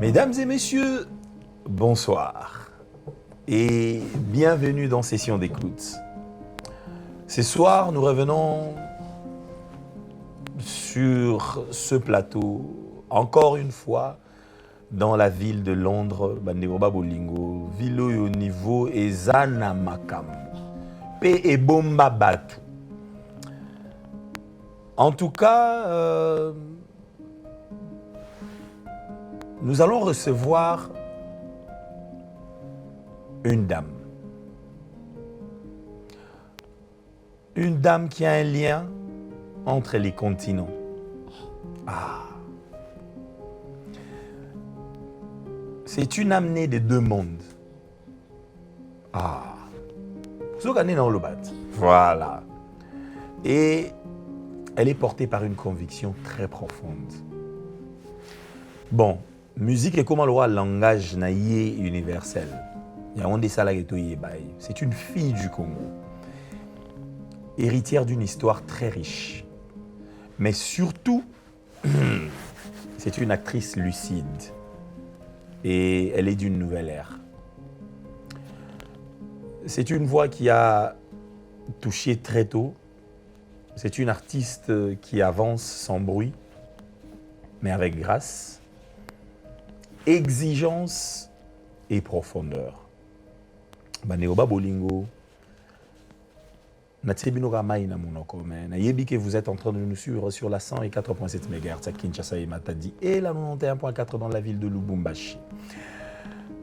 Mesdames et messieurs, bonsoir et bienvenue dans Session d'écoute. Ce soir, nous revenons sur ce plateau, encore une fois, dans la ville de Londres, Banderoba Bolingo, ville au niveau Ezana Makam, Pe et Bomba Batu. En tout cas, nous allons recevoir une dame. Une dame qui a un lien entre les continents. C'est une amenée des deux mondes. Voilà. Et elle est portée par une conviction très profonde. Bon, musique est comme le langage naïe universel. C'est une fille du Congo, héritière d'une histoire très riche. Mais surtout, c'est une actrice lucide. Et elle est d'une nouvelle ère. C'est une voix qui a touché très tôt. C'est une artiste qui avance sans bruit, mais avec grâce, exigence et profondeur. Banderoba Bolingo, que vous êtes en train de nous suivre sur la 104.7 MHz à Kinshasa et Matadi et la 91.4 dans la ville de Lubumbashi.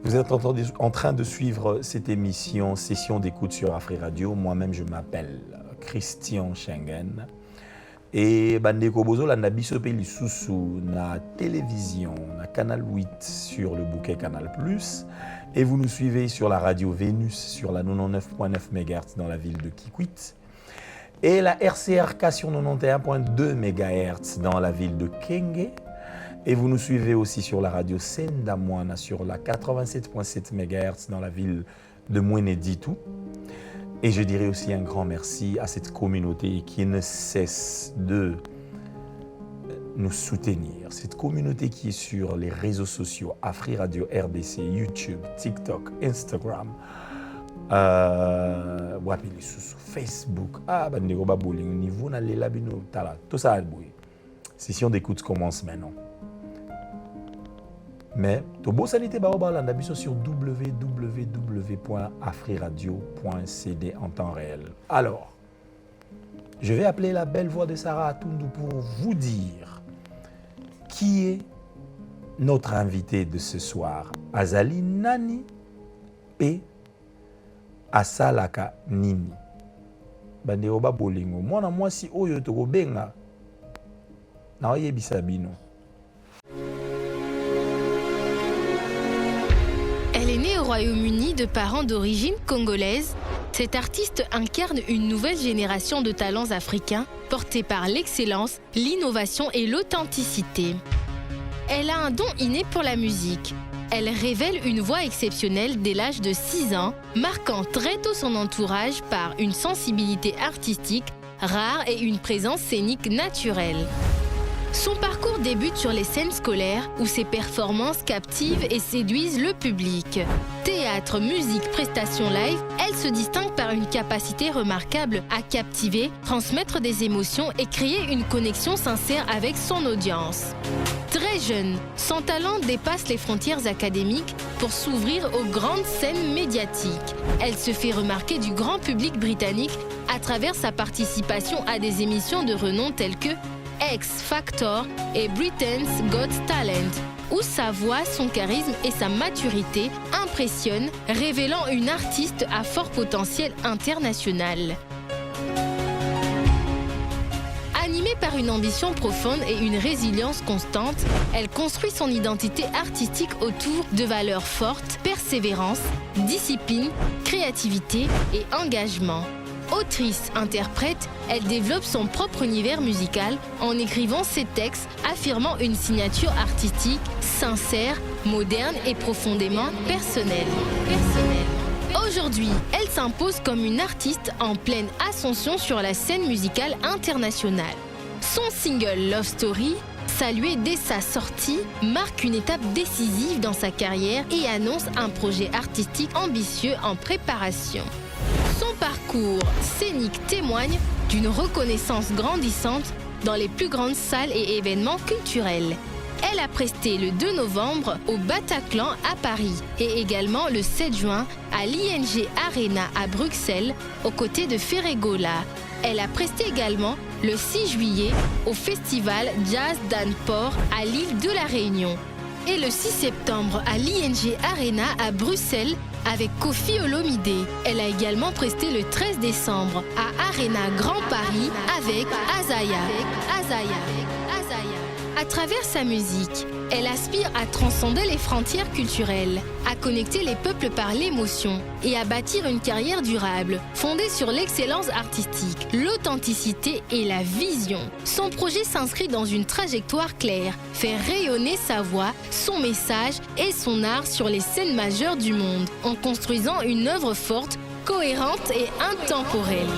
Vous êtes en train de suivre cette émission Session d'écoute sur Afri Radio. Moi-même, je m'appelle Christian Schengen. Et Bandeko Bozo, la Nabiso Peli Soussou, na télévision, na Canal 8 sur le bouquet Canal+. Et vous nous suivez sur la radio Vénus sur la 99.9 MHz dans la ville de Kikwit. Et la RCRK sur 91.2 MHz dans la ville de Kenge. Et vous nous suivez aussi sur la radio Sendamwana sur la 87.7 MHz dans la ville de Mweneditu. Et je dirais aussi un grand merci à cette communauté qui ne cesse de nous soutenir. Cette communauté qui est sur les réseaux sociaux, Afri Radio RDC, YouTube, TikTok, Instagram, Facebook, Banderoba Bolingo, niveau na lela bino tala, tout ça boy. Session d'écoute commence maintenant. Mais Tobo Sanité Baobala Nabiso sur www.afriradio.cd en temps réel. Alors, je vais appeler la belle voix de Sarah Atundu pour vous dire qui est notre invité de ce soir. Azali Nani P. Asalaka Nini. Banderoba Bolingo. Moi si oyo toko benga. Na oyebisa bino. Elle est née au Royaume-Uni de parents d'origine congolaise. Cette artiste incarne une nouvelle génération de talents africains portés par l'excellence, l'innovation et l'authenticité. Elle a un don inné pour la musique. Elle révèle une voix exceptionnelle dès l'âge de 6 ans, marquant très tôt son entourage par une sensibilité artistique rare et une présence scénique naturelle. Son parcours débute sur les scènes scolaires où ses performances captivent et séduisent le public. Théâtre, musique, prestations live, elle se distingue par une capacité remarquable à captiver, transmettre des émotions et créer une connexion sincère avec son audience. Très jeune, son talent dépasse les frontières académiques pour s'ouvrir aux grandes scènes médiatiques. Elle se fait remarquer du grand public britannique à travers sa participation à des émissions de renom telles que X Factor et Britain's Got Talent, où sa voix, son charisme et sa maturité impressionnent, révélant une artiste à fort potentiel international. Animée par une ambition profonde et une résilience constante, elle construit son identité artistique autour de valeurs fortes, persévérance, discipline, créativité et engagement. Autrice, interprète, elle développe son propre univers musical en écrivant ses textes affirmant une signature artistique sincère, moderne et profondément personnelle. Aujourd'hui, elle s'impose comme une artiste en pleine ascension sur la scène musicale internationale. Son single Love Story salué dès sa sortie, marque une étape décisive dans sa carrière et annonce un projet artistique ambitieux en préparation. Son parcours scénique témoigne d'une reconnaissance grandissante dans les plus grandes salles et événements culturels. Elle a presté le 2 novembre au Bataclan à Paris et également le 7 juin à l'ING Arena à Bruxelles aux côtés de Ferregola. Elle a presté également le 6 juillet au festival Jazz d'Anport à l'île de la Réunion et le 6 septembre à l'ING Arena à Bruxelles avec Koffi Olomide. Elle a également presté le 13 décembre à Arena Grand Paris avec Azaya. À travers sa musique, elle aspire à transcender les frontières culturelles, à connecter les peuples par l'émotion et à bâtir une carrière durable, fondée sur l'excellence artistique, l'authenticité et la vision. Son projet s'inscrit dans une trajectoire claire, faire rayonner sa voix, son message et son art sur les scènes majeures du monde, en construisant une œuvre forte, cohérente et intemporelle.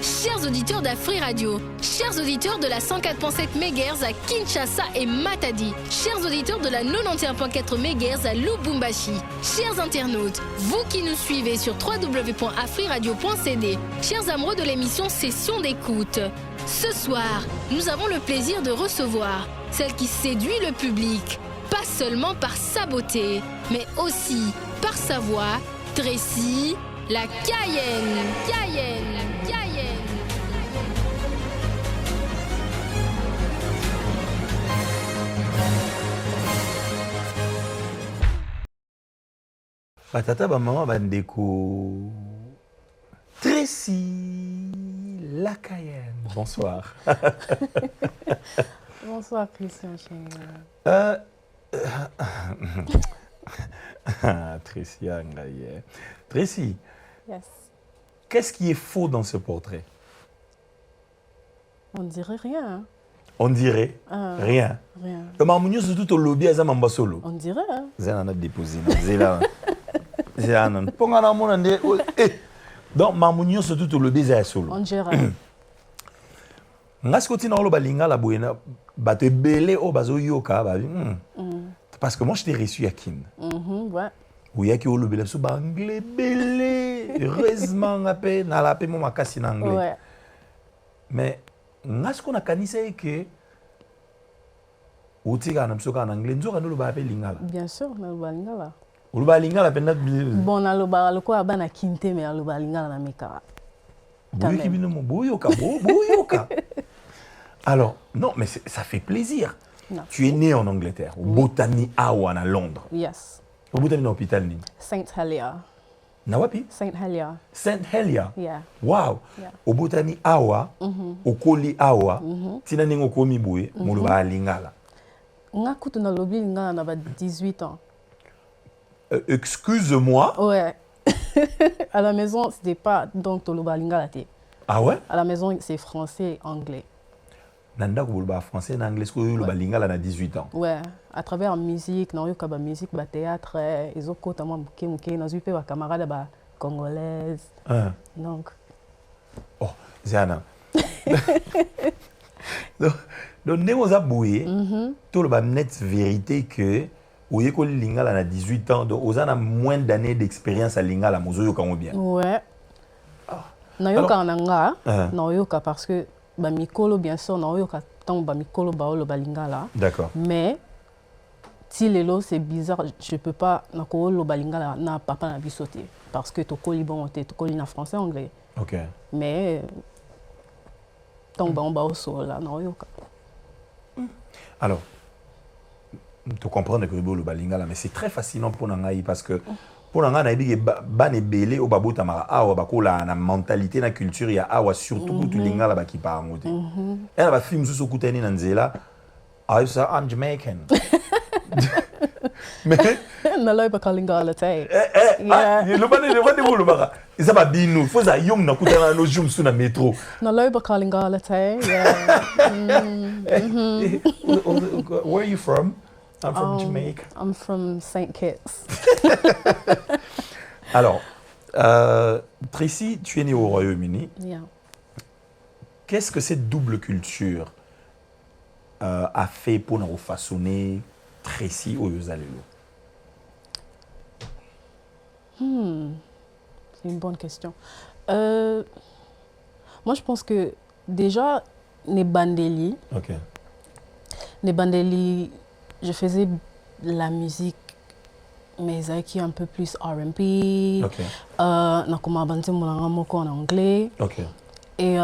Chers auditeurs d'Afri Radio, chers auditeurs de la 104.7 MHz à Kinshasa et Matadi, chers auditeurs de la 91.4 MHz à Lubumbashi, chers internautes, vous qui nous suivez sur www.afriradio.cd, chers amoureux de l'émission Session d'écoute, ce soir, nous avons le plaisir de recevoir celle qui séduit le public, pas seulement par sa beauté, mais aussi par sa voix, Tracy, la Cayenne. Batata maman bandeko Tracy la Cayenne. Bonsoir. Bonsoir Christian chérie. Tracy Angaye. Tracy, Yes. qu'est-ce qui est faux dans ce portrait? On dirait rien. Hein? On dirait rien. Rien. Le mamounio surtout au lobby à Zamba solo. On dirait. Hein? Zéla n'a déposé. Zéla. Zéla non. Pongana mon ande. Donc mamounio surtout au lobby à solo. On dirait. Ngas koti na lo balinga la buena bate belé o bazo yoka ba. Parce que moi je t'ai reçu à Kin. Ouais. Ou yaki o lobby so ba anglais belé. Heureusement appé na la paix mon makasi en anglais. Ouais. Mais ngas ko na kanisa que utika na msoka en anglais nzoka no lo ba appé lingala. Bien sûr, na lingala. O lo ba lingala penda bon na lo ba ko abana kinte mais lo ba lingala na meka. Boyoki bino mo boyoka boyoka. Alors, non, mais ça fait plaisir. Non. Tu es né en Angleterre, au Botany Awan à Londres. Yes. Au Botany Hospital ni. Saint Helier. Na wapi? Saint Helier. Saint Helier. Yeah. Wow. Yeah. Au Botany Awa, au Koli Awa, tina ningo komi boye, molo ba lingala. Nga kutu na lobi lingala na ba 18 ans. Excuse-moi. Ouais. À la maison, c'était pas donc toloba lingala té. Ah ouais? À la maison, c'est français et anglais. Nanda ko ba français na anglais ko lo ba lingala na 18 ans. Ouais, à travers la musique, na yoka ba musique, ba théâtre, ils ont kotamment muké na zupe ba camarades ba congolaise. Donc oh, Zana. Donc nemo za boye, tout le ba net vérité que oye ko lingala na 18 ans, donc ozana moins d'années d'expérience à lingala mozo yoka mo bien. ouais. Na yoka nanga, na yoka parce que ba mikolo bien sûr na yoka tant ba mikolo ba olo ba lingala. D'accord. Mais si lelo c'est bizarre, je peux pas na ko olo ba lingala na papa na bisoté parce que to koli bon to koli na français anglais. OK. Mais tant ba on ba oso là na yoka. Alors, tu comprends que le balingala, mais c'est très fascinant pour Nangaï parce que pour Nangaï, il y a des belé au babou tamara awa bakola na mentalité na culture ya awa surtout pour tout lingala ba qui part ngote. Elle va film sous kuteni nanzela. I say I'm Jamaican. Mais na loy ba lingala tay. Le bane le bane bolo baka. Ça va binu, faut ça yong na kutana no jum sous na métro. Na loy ba lingala tay. Where are you from? I'm from Jamaica. I'm from St. Kitts. Alors, Tracy, tu es née au Royaume-Uni. Yeah. qu'est-ce que cette double culture a fait pour nous façonner Tracy au Yozalelo? C'est une bonne question. Moi, je pense que déjà, les bandeli, je faisais la musique, mais qui est un peu plus R&B. En anglais. Et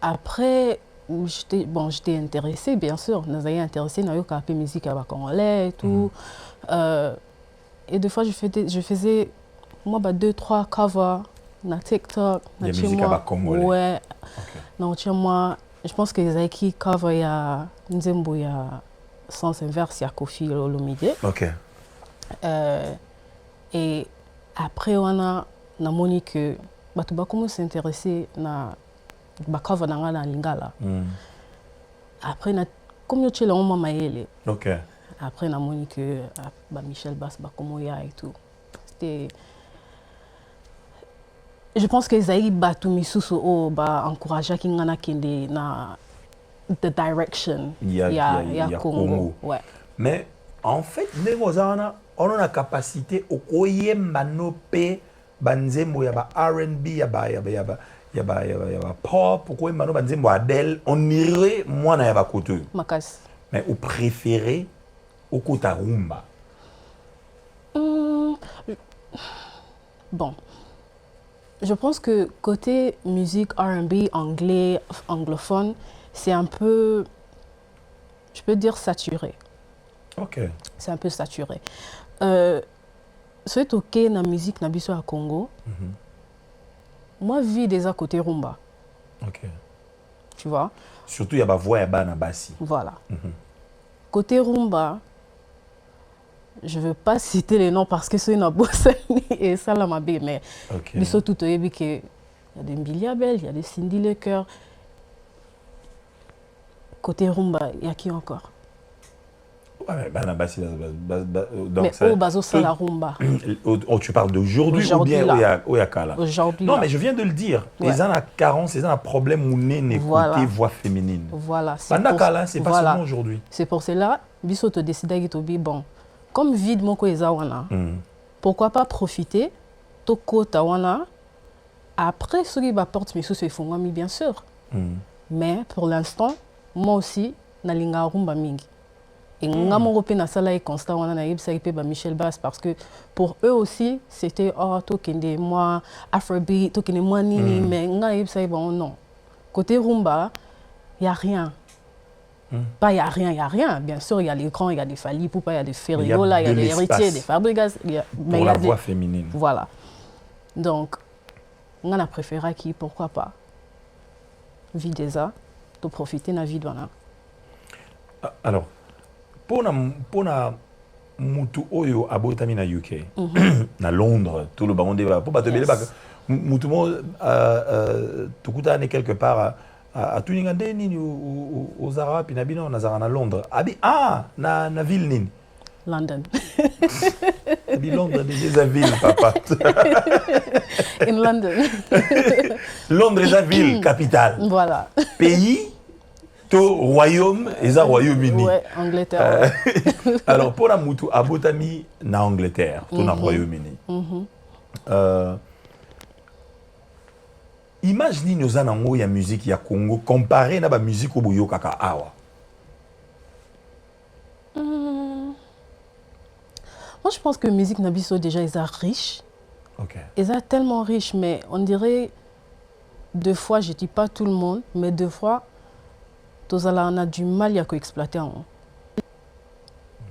après, j'étais intéressée, bien sûr. Nous avons intéressé à la musique congolais et tout. Et des fois, je faisais moi, 2-3 covers sur TikTok. La musique congolais. Ouais. Moi, je pense que les qui cover il y a Nzembo, il y a Sens Inverse, il y a Kofi Olomide. Et après, on a montré que tu vas commencer à s'intéresser à la cover dans Lingala. Après, comme tu es là, on m'a maillé. Après, on a montré que Michel Bass, Bakomoya et tout. C'était. Je pense que Zaï Batou Misusu encouragé Kingana Kende na the direction. Il y a Congo. Ouais. Mais en fait, on a la capacité au koyembanope banzembo ya ba R&B ya ba pop au koyembano banzembo Adele on irait moi na ya ba koto. Makas. Mais au préféré au kota rumba. Bon. Je pense que côté musique R&B anglais, anglophone, c'est un peu, je peux dire, saturé. C'est un peu saturé. C'est OK dans la musique na biso à Congo. Moi, je vis déjà côté rumba. Tu vois? Surtout, il y a ma voix et ma bassi. Voilà. Côté rumba, je ne veux pas citer les noms parce que c'est une bosse et ça là m'a bien, mais ils sont tout au début que il y a des Billy Abel, il y a des Cindy Lecoeur. Côté rumba, il y a qui encore? Ouais, mais Banabassi, mais au bazo c'est la rumba. Tu parles d'aujourd'hui ou bien Oyakala? Aujourd'hui. Non, mais je viens de le dire. Les gens ont carence, les gens ont un problème où n'écouter voix féminine. Voilà. C'est pas seulement aujourd'hui. C'est pour cela, Bisso te décide de bon. Comme vide mon wana, pourquoi pas profiter toko tawana après ce qui va porter mes sous font bien sûr. Mais pour l'instant, moi aussi nalinga rumba mingi. Et ngamo repé na sala et constat wana na yebsa ipé ba Michel Bass parce que pour eux aussi c'était tokende moi afrobeat tokende moi nini mais nga yebsa bon non. Côté rumba, il y a rien. Pas il y a rien. Bien sûr, il y a les grands, il y a des Fali Poupa, il y a des Ferriola, il y a des héritiers, des Fabregas. Mais pour la voix féminine. Voilà. Donc, on a préféré qui, pourquoi pas, Videza, de profiter de la vie de l'ana. Alors, pour Moutou Oyo à Botami na UK, na Londres, tout le baron débat, pour pas te mêler, Moutou tout coûte quelque part. À Tuningande nini aux Arabes puis nabino nazarana Londres na ville nini London abi Londres déjà ville papa in London Londres déjà ville capitale voilà pays to royaume et Royaume-Uni ouais Angleterre alors pour la mutu abotami na Angleterre to na Royaume-Uni Imaginez nous avons la musique ya Congo comparé à la musique au Boyo Kaka Awa. Moi je pense que la musique Nabiso déjà est riche. Ils sont tellement riche, mais on dirait deux fois, je ne dis pas tout le monde, mais deux fois, on a du mal à exploiter.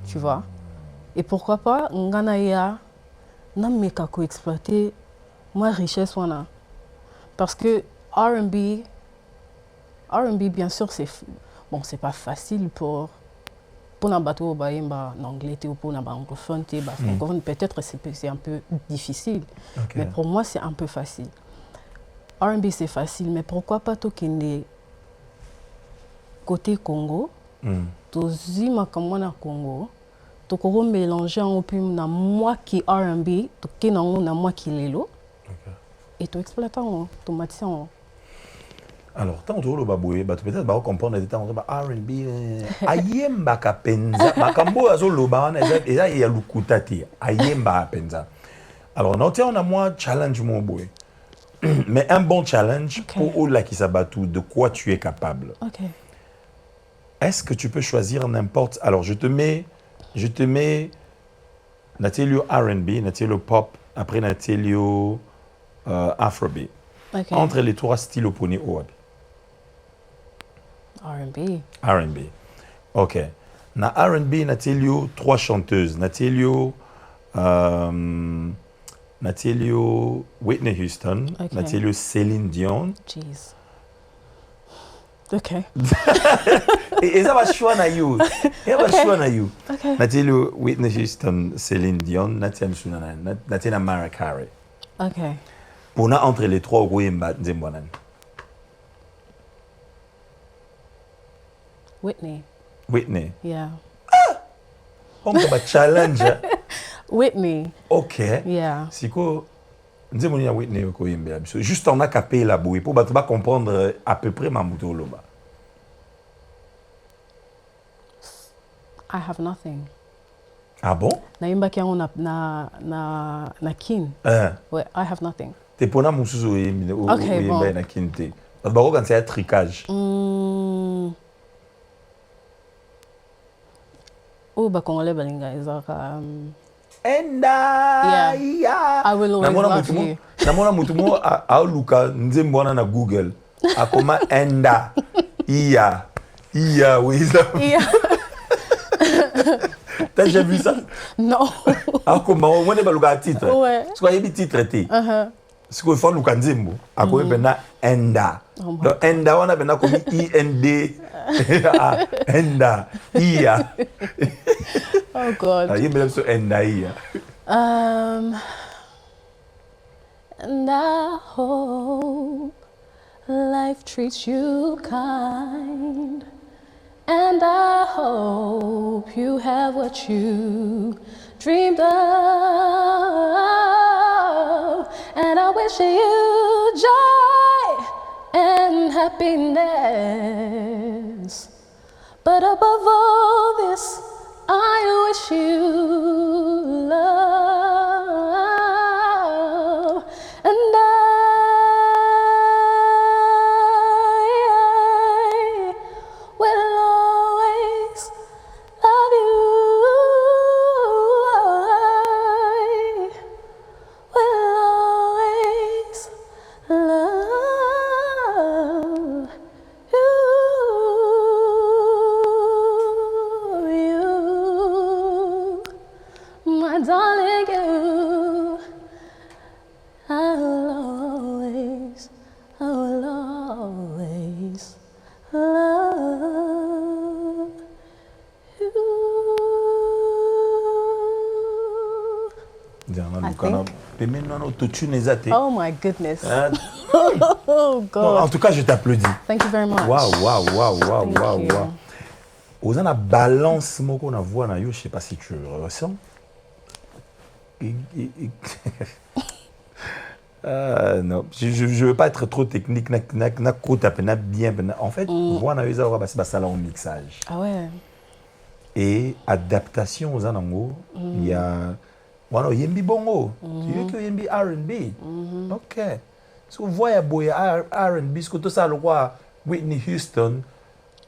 Tu vois? Et pourquoi pas, on a exploiter ma richesse. Parce que R&B, bien sûr, c'est pas facile pour un bateau en anglais ou pour un anglophone, francophone, peut-être c'est un peu difficile. Mais pour moi, c'est un peu facile. R&B, c'est facile, mais pourquoi pas côté Congo, tozima comme on Congo, tu peux mélanger en peu na moi qui R&B, tu na moi qui lelo. Et tu exploites automatisation. Alors, tant que le baboué, peut-être va comprendre des temps R&B. Ayemba kapenza, makambo azo loba et là il y a lukutati. Ayemba penza. Alors, on a moins challenge mon boy. Mais un bon challenge pour Ola qui s'abattu, de quoi tu es capable. Ok. Est-ce que tu peux choisir n'importe. Alors, je te mets Natilio R&B, Natilio pop, après Natilio Afrobeat. Okay. Entre les trois styles opposés au R&B. R&B. Ok. Na R&B, Natilio, trois chanteuses. Natilio Whitney Houston. Okay. Natilio Céline Dion. Jeez. Ok. Et ça va choisir na you. Ça va choisir na you. Ok. Natilio Whitney Houston, Céline Dion. Natilio Mariah Carey. Ok. Pour na entre les trois, Royemba Nzembonan. Whitney. Whitney. Yeah. On va challenge. Whitney. Ok. Yeah. Siko, Nzembonan Whitney ko yembe. Juste on a capé la bouée pour pas comprendre à peu près ma moto loba. I have nothing. Ah bon? Naimba kiango na kin. Ouais, I have nothing. T'es pour na musuzo yembe Okay, bon. na kinte. Parce que quand c'est un tricage. Oh, ba Congolais balinga ezaka. Enda. Yeah. I will always love you. Namona mutumo a luka Nzembona na Google. Akoma enda. Iya, oui ça. Yeah. T'as déjà vu ça? Non. Akoma on est baluka titre. Ouais. Ce qu'on y a titre té. Ce qu'on fait luka Nzembo. Akoma bena enda. Donc enda on a bena comme IND. Enda. Iya. Oh God. Ah, yembe so enda iya. And I hope life treats you kind. And I hope you have what you dreamed of. And I wish you joy and happiness. But above all this, I wish you love. And I will always love you. I will always love you, my darling, you. I will always love you. Oh my goodness. Oh God. Non, en tout cas, je t'applaudis. Thank you very much. Waouh. Thank you. Aux la balance moko na voix na yo, je sais pas si tu le ressens. Non, je veux pas être trop technique, na bien. En fait, voix na yo ça va passer au mixage. Ah ouais. Et adaptation aux anango, il y a voilà, yembi bongo, tu veux que yembi R&B. OK. So voix boya R&B, ce que tout ça le roi Whitney Houston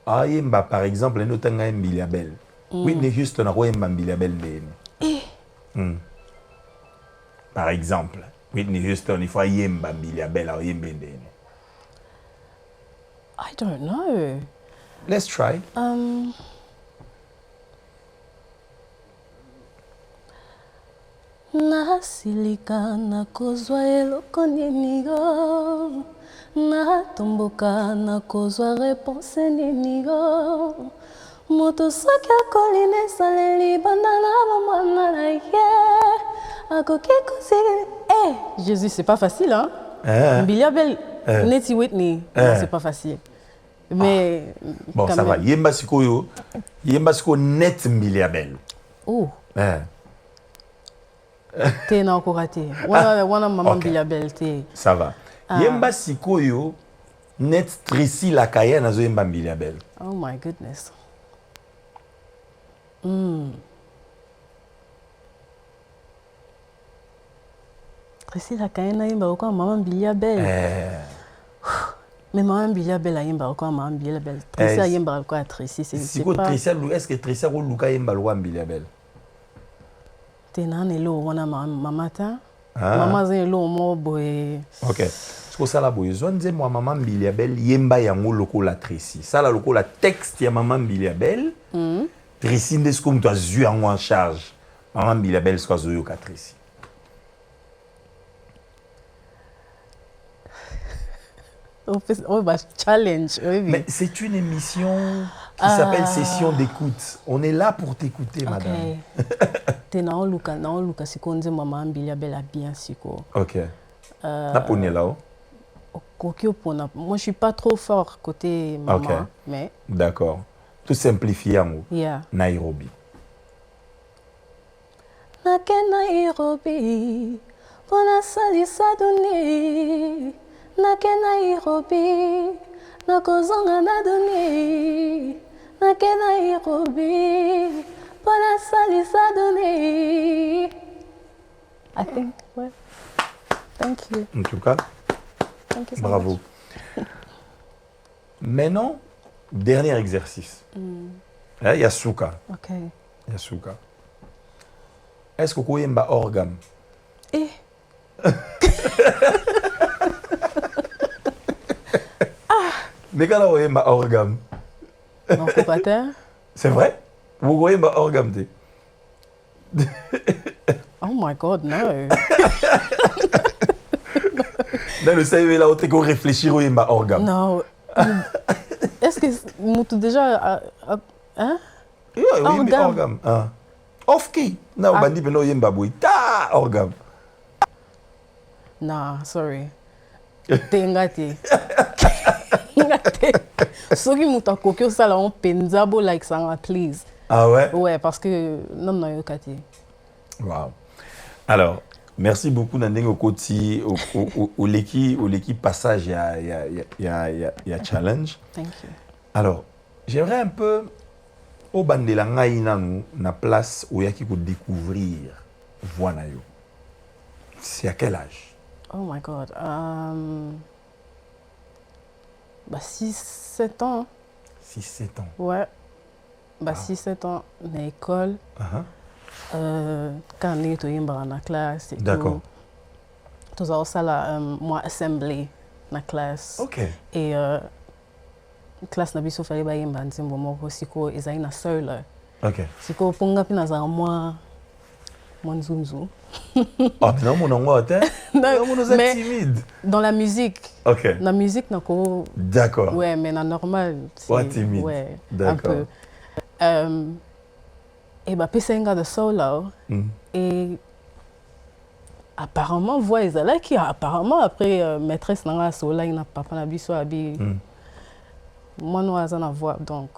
yemba par exemple un autre nga Mbilia Bel. Whitney Houston a yemba Mbilia Bel ndeni. Par exemple, Whitney Houston il faut yemba Mbilia Bel a yemba ndeni. I don't know. Let's try. Nasilika nakozwa eloko ninigo, natomboka nakozwa réponse ninigo. Moto soki akolina esaleli banda na bamwana na ye akoki kosili. Jésus, c'est pas facile, hein? Mbilia Bel, Neti Whitney, non, c'est pas facile. Mais bon, ça va. Yemba siko net Mbilia Bel. Oh. T'es encore raté. Wana maman Mbilia Bel t'es. Ça va. Yemba sikoyo net Tracy Lakaya nazo yemba mbili ya belle. Oh my goodness. Tracy Lakaya na yemba kwa Maman Mbili ya belle. Mais Maman Mbili ya belle yemba kwa Maman Mbili ya belle. Tracy yemba kwa Tracy c'est pas. Est-ce que Tracy ko luka yemba lwa mbili ya belle? Tenane lo wana mama ta. Mama zene lo mo boy. OK. Parce ça la boy zonze moi Maman Mbili ya belle yemba yango lokola Tracy. Ça la lokola texte ya Maman Mbili ya belle. Tracy ndesko mtu azu yango en charge. Maman Mbili ya belle sko azu yoka Tracy. On va challenge. Oui. Mais c'est une émission qui s'appelle Session d'écoute. On est là pour t'écouter, madame. T'es dans Luca, si on dit Maman Mbili ya belle bien siko. OK. Na pone là-haut. Moi, je suis pas trop fort côté maman, okay. Mais... D'accord. Tout simplifié en haut. Yeah. Nairobi. Nake Nairobi, pona salisa doni. Nake Nairobi, nakozonga na doni. Nake Nairobi, pona salisa doni. I think, ouais. Thank you. En tout cas, bravo. Maintenant, dernier exercice. Yasuka. OK. Yasuka. Est-ce que vous avez un organe? Mais quand vous avez un organe? Non, pas. C'est vrai? Vous avez un organe? Oh my God, no. Dans le CV, là, on réfléchir au organe. Non. Est-ce que vous déjà... hein? Oui, organe. Off-key. Non, on dit que nous avons un ta organe. Non, sorry. T'es Soki muta kokyo sala on penzabo like ça, please. Ah ouais? Ouais, parce que non, non, yokati. Wow. Alors, merci beaucoup Nandeng Okoti au l'équipe passage il y a challenge. Thank you. Alors, j'aimerais un peu au bandela ngai nanu na place où yaki ko découvrir voix na yo. C'est à quel âge? Oh my God. 6-7 ans. 6-7 ans. Ouais. 6-7 ans na école. Quand on est dans la classe. D'accord. Tout ça, ça là, moi, assembly na classe. OK. Et classe na biso fallait ba yemba nzembo moko siko ezali na seul. OK. Siko ponga pina za moi nzunzu. Oh, mais non, mon nom est timide. Dans la musique. OK. La musique n'a pas. D'accord. Ouais, mais la normal. C'est timide. Ouais. D'accord. Un peu. Et bah, Pessenga de solo. Et apparemment, voix là qui apparemment après maîtresse n'a solo, il n'a pas na biso abi. Moi, nous avons la voix donc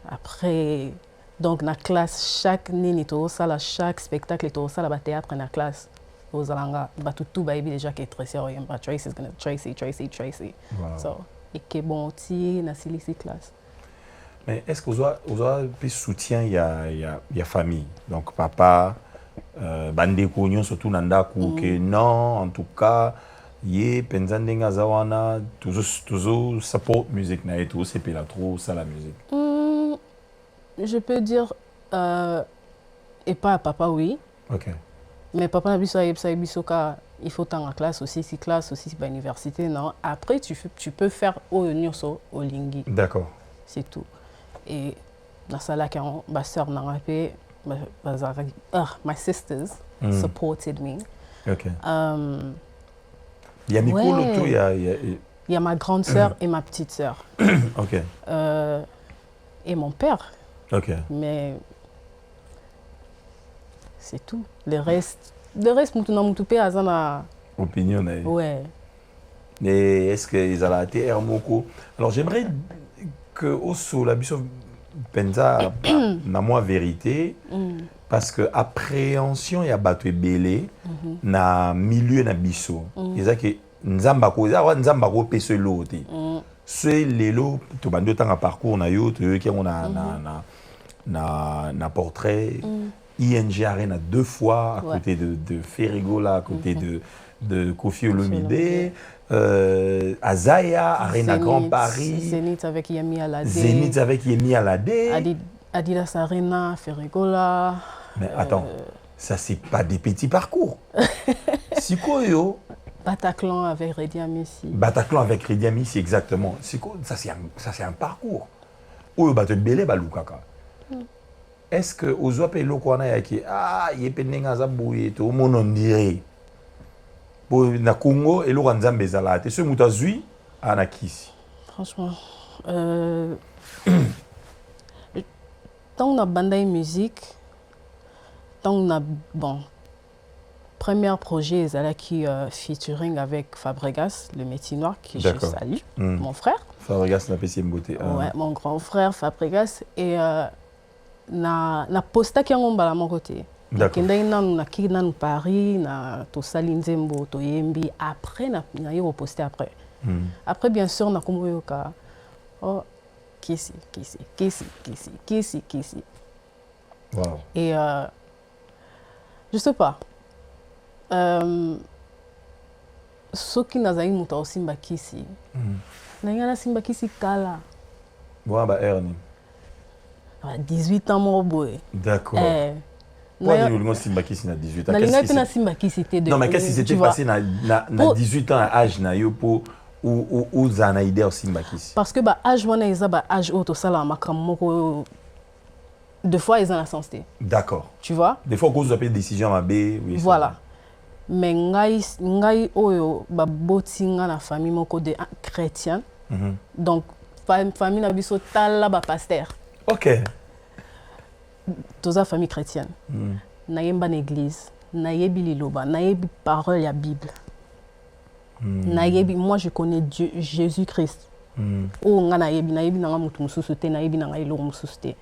après. Donc, dans la classe, chaque nini to sala, chaque spectacle to sala, théâtre dans la classe. Aux alanga, tout baby déjà qui est très sérieux. Tracy's gonna Tracy. Wow. So, et que bon aussi na silisi classe. Mais est-ce que vous avez un soutien il y a famille donc papa bande konyo surtout nanda ku que non en tout cas yé penzendenga zawana toujours support musique na et tout c'est pas trop ça la musique. Je peux dire, et pas à papa, oui. OK. Mais papa n'a pas il faut être en classe aussi, si classe aussi, à l'université, non. Après, tu peux faire au Nyoso, au Lingui. D'accord. C'est tout. Et dans ça, là, quand ma soeur n'a pas, my sisters supported me. OK. Il y a Mikolo, tout, il y a ma grande sœur et ma petite sœur. OK. Et mon père. OK. Mais c'est tout. Le reste, Moutoupé a une opinion. Ouais. Et est-ce qu'ils ont été Hermoko? Alors j'aimerais que au la biso penza na moi vérité parce que appréhension ya bato ebele na milieu na biso. Ils que nzamba ko pese lote c'est lelo to bando tanga parcours na yo to ki on na portrait ING Arena 2 fois à côté de Ferrigola à côté de Kofi Olomide Azaya Arena Grand Paris Zénith avec Yemi Alade Adidas Arena Ferrigola. Mais attends, ça c'est pas des petits parcours. Sikoyo Bataclan avec Redia Messi. Bataclan avec Redia Messi, exactement. Ça c'est un parcours. Oyo bato belé balukaka. Est-ce que aux appels locaux na yaki yepenenga za boye to mono ndire. Bo na Congo et lo nzambe zala te ce mutazui anakisi. Franchement tant on a bandai musique tant on a premier projet qui featuring avec Fabregas le Métinois que je salue mon frère Fabregas n'a pas si beauté ouais mon grand frère Fabregas et na posta qui ngomba la mon côté kendai na kina na Paris na to sali nzembo to yembi après na yo poster après bien sûr na komoyoka kisi wow. Et je sais pas soki nazali muta osimba kisi na simba kisi kala bon ba erni 18 ans mon boy d'accord pourquoi nous simba kisi na 18 ans non mais qu'est-ce qui s'était passé na 18 ans à âge na yo pour ou zana idée simba kisi parce que ba âge wana eza ba âge auto sala makamoko deux fois ils ont la sensité. D'accord. Tu vois? Des fois cause de décision à B, oui. Voilà. Mais ngai oyo ba botinga na famille moko de chrétien. Donc famille na biso tala ba pasteur. OK. Toza famille chrétienne. Na yemba na église, na yebi liloba, na yebi parole ya Bible. Na yebi moi je connais Dieu Jésus-Christ. O nga na yebi na mutu mususu te, na yebi na ngai lo mususu te.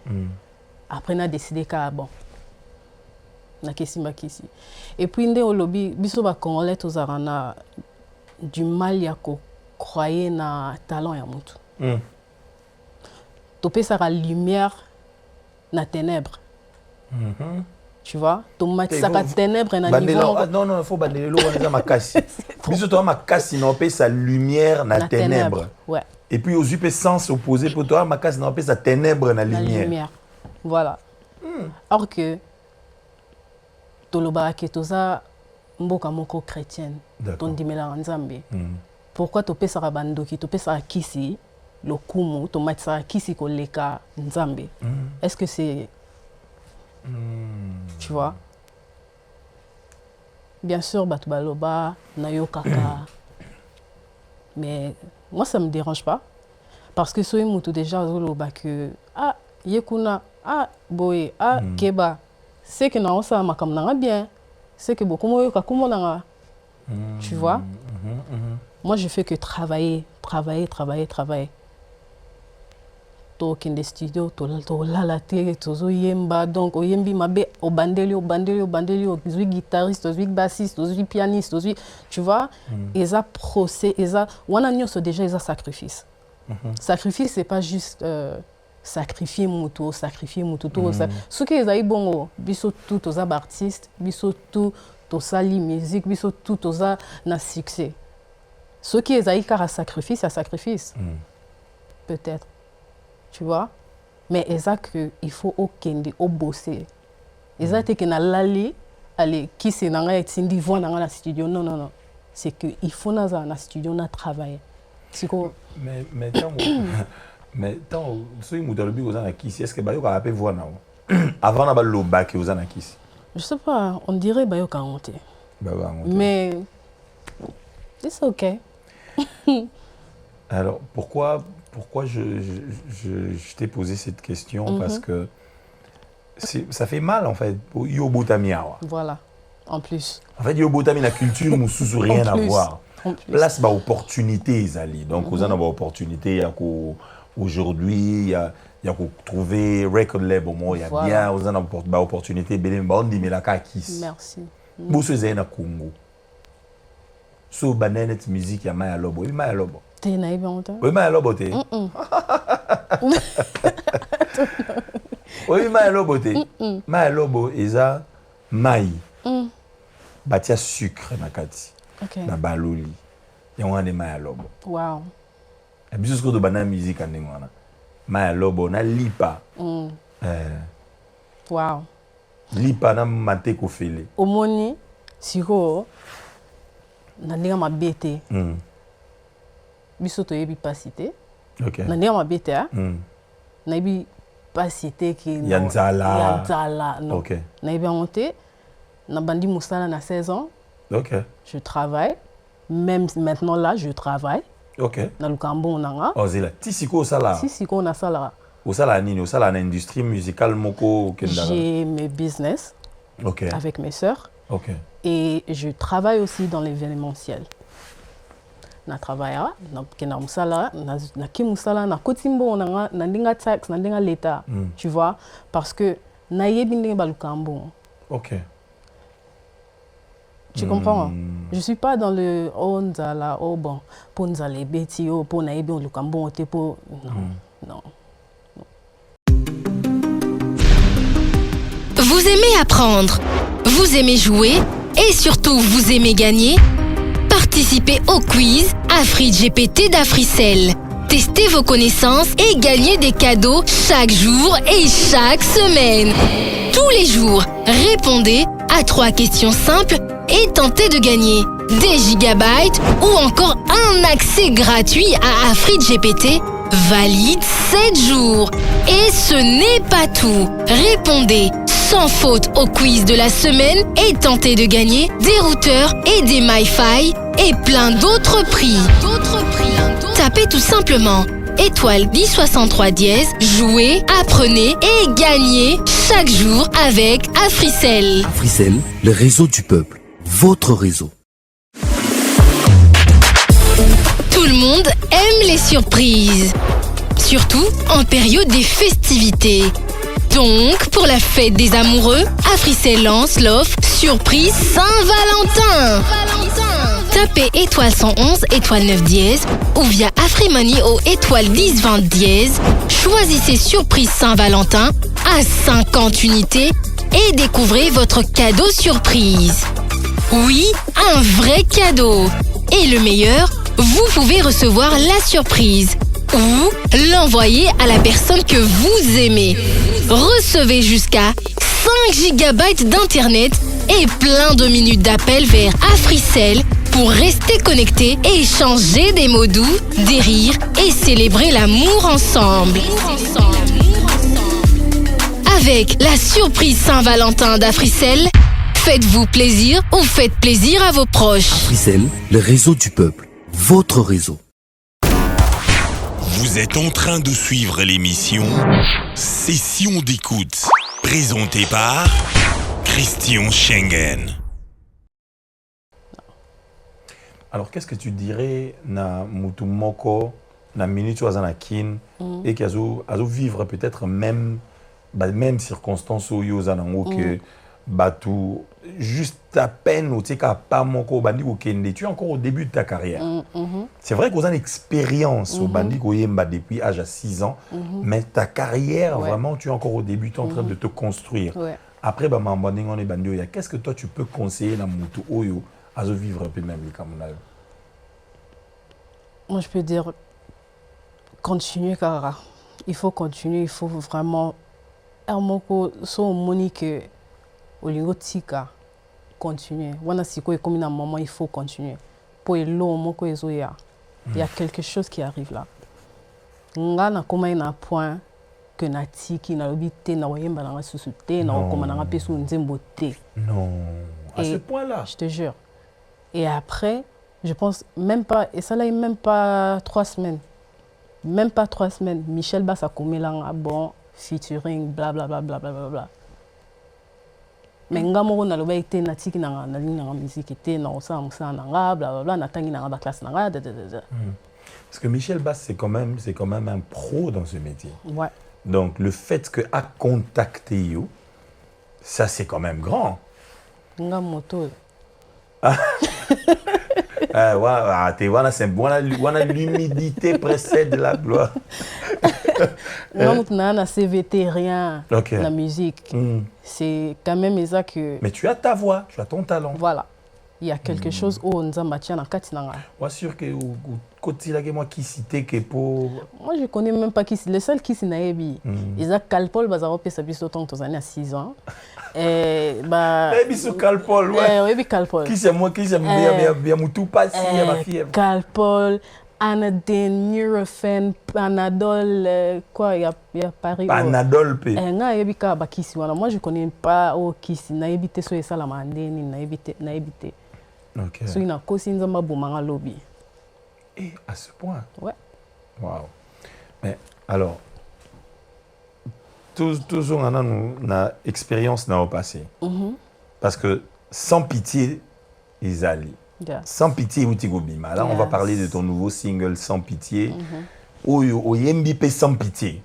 Après on a décidé que bon na kesimba kisi et puis nde olobi biso ba congolais tozarana du mal ya ko croire na talent ya mutu topesa la lumière na ténèbres tu vois tomatisa ka ténèbres na niveau non faut bandelo wana makasi biso to makasi na pesa lumière na ténèbres ouais et puis aux UP sens opposé pour toi makasi na pesa ténèbres na lumière. Voilà. Or que toloba ke toza mboka moko chrétienne tondimela nzambe. Pourquoi to pesa bandoki to pesa kisi lokumu to matsa kisi koleka nzambe? Est-ce que c'est tu vois? Bien sûr batu baloba na yo kaka. Mais moi ça me dérange pas parce que soy mutu déjà zoloba que yekuna boy keba c'est que non ça m'a comme bien c'est que beaucoup moyo ka kumonanga tu vois moi je fais que travailler to kende studio to la la te tozo yemba donc oyembi mabe o bandeli zui guitariste zui bassiste zui pianiste zui tu vois et ça procès et ça wana nyonso déjà ils a sacrifice sacrifice c'est pas juste sacrifier mutu to ce que ezai bongo biso tout aux artistes biso tout to sali musique biso tout aux na succès ce qui ezai car sacrifice peut-être tu vois mais exact que il faut okende au bosser exact que na lali aller qui c'est nanga etindi voix nanga na studio non c'est que il faut na studio na travailler mais mais tant soki mutu alobi koza na kisi est-ce que bayoka ape voir na avant na baloba ke oza na kisi je sais pas on dirait bayoka honte mais c'est ok. Alors pourquoi je t'ai posé cette question parce que ça fait mal en fait pour Yobotamiawa. Voilà en plus en fait Yobotami la culture mususu rien à voir place ba opportunité ezali donc oza na ba opportunité ya ko aujourd'hui il y a trouver record label moi il y a bien aux ba opportunité belé ba ondimela ka kisi merci boso ezali na Congo so banenet musique ya Maya Lobo. Oui, Maya Lobo. T'es naïve en temps. Oui, Maya Lobo, t'es. Oui, Maya Lobo, t'es. Maya Lobo, eza maï. Batia sucre na kati. Okay. Na baloli. Et on a des Maya Lobo. Wow. Et puis, ce que de banane musique en England. Maya Lobo, na lipa. Wow. Lipa na mate ko fele. Omoni, siko, na ndinga mabete. Biso to yebi pasite. Ok. Na ndinga mabete, na yebi pasite ki... Yanzala. Yanzala, non. Ok. Na yebi monté, na bandi moussala na 16 ans. Ok. Je travaille. Même maintenant là, je travaille. Ok. Na lukambo nanga. Oh, zela. Tisiko sala. Siko na sala. Au sala nini, au sala na industrie musicale moko kendala. J'ai mes business. Ok. Avec mes sœurs. Ok. Et je travaille aussi dans l'événementiel. Na travailla, na kena musala, na ki musala, na kotimbo na ndinga tax, na ndinga l'État. Tu vois, parce que na yebi ndinga balukambo. Ok. Tu comprends? Je ne suis pas dans le oh nzala, oh bon, pour nzala beti, oh pour na yebi lukambo, pour non. Vous aimez apprendre, vous aimez jouer et surtout vous aimez gagner? Participez au quiz AfriGPT d'Africell. Testez vos connaissances et gagnez des cadeaux chaque jour et chaque semaine. Tous les jours, répondez à 3 questions simples et tentez de gagner des gigabytes ou encore un accès gratuit à AfriGPT valide 7 jours. Et ce n'est pas tout. Répondez sans faute au quiz de la semaine et tentez de gagner des routeurs et des MiFi et plein d'autres prix. Tapez tout simplement étoile 1063 dièse, jouez, apprenez et gagnez chaque jour avec Africell. Africell, le réseau du peuple, votre réseau. Tout le monde aime les surprises, surtout en période des festivités. Donc, pour la fête des amoureux, Africell lance l'offre Surprise Saint-Valentin. Tapez étoile 111, étoile 9 dièse ou via AfriMoney au étoile 10 20 dièse. Choisissez Surprise Saint-Valentin à 50 unités et découvrez votre cadeau surprise. Oui, un vrai cadeau. Et le meilleur, vous pouvez recevoir la surprise ou l'envoyer à la personne que vous aimez. Recevez jusqu'à 5 GB d'internet et plein de minutes d'appel vers Africell pour rester connecté et échanger des mots doux, des rires et célébrer l'amour ensemble. Avec la surprise Saint-Valentin d'Africell, faites-vous plaisir ou faites plaisir à vos proches. Africell, le réseau du peuple, votre réseau. Vous êtes en train de suivre l'émission Session d'écoute, présentée par Christian Schengen. Alors, qu'est-ce que tu dirais na mutu moko na minute na kin et qui a vivre peut-être même circonstances où yo zanango que batu juste à peine au tika pas moko bandi ko kende, tu es encore au début de ta carrière. C'est vrai qu'on a une expérience au bandi ko yemba depuis âge à 6 ans, mais ta carrière vraiment tu es encore au début, tu es en train de te construire. Après ba mambanding on est bandi ya, qu'est-ce que toi tu peux conseiller na mutu oyo à vivre un peu même les Camerounais? Moi, je peux dire, continuer, Kara. Il faut continuer, il faut vraiment... Hermoko, so monique, au tika, continuer. Wana siko et comme un moment, il faut continuer. Pour l'eau, moko ezoya. Il y a quelque chose qui arrive là. Nga na koma na point que na tiki na lobité na wayemba na susute na koma na pesu nzembote. Non. À ce point-là. Je te jure. Et après, je pense même pas, et ça là, même pas 3 semaines. Même pas 3 semaines. Michel Bass a commis là, bon, featuring, blablabla. Bla, bla, bla, bla, bla. Mais nga moko na loba ite na tiki na musique ite na osa musa na nga blablabla na tangi na ba classe na nga. Parce que Michel Bass c'est quand même un pro dans ce métier. Ouais. Donc le fait que a contacté you, ça c'est quand même grand. Nga moto. Voilà, l'humidité précède la gloire. Non, on a CVT, rien, Okay. la musique. C'est quand même ça que... Mais tu as ta voix, tu as ton talent. Voilà. Il y a quelque chose où on a tient dans Katinanga. Moi, sûr que côté là, moi qui citais que pour. Moi, je ne connais même pas qui c'est. Le seul qui c'est Naebi. Ils ont Calpol, ils ont fait ça autant que à 6 ans. Et bah. Naebi sur Calpol, ouais. Oui, Calpol. Qui c'est moi, qui c'est bien moutou pas si ma fille. Calpol, Anadine, Nurofen, Panadol, quoi, il y a Paris. Panadol, P. Naebi ka ba qui c'est. Moi, je ne connais pas qui c'est. Naebi te so et ça la mandine, Naebi te. Ok. So, il y a aussi une boumanga lobby. Et à ce point. Ouais. Waouh. Mais alors, toujours on a une expérience dans le passé. Parce que sans pitié, ils allaient. Yeah. Sans pitié, Outigobima. Là, on va parler de ton nouveau single Sans pitié. Ou Yembip sans pitié.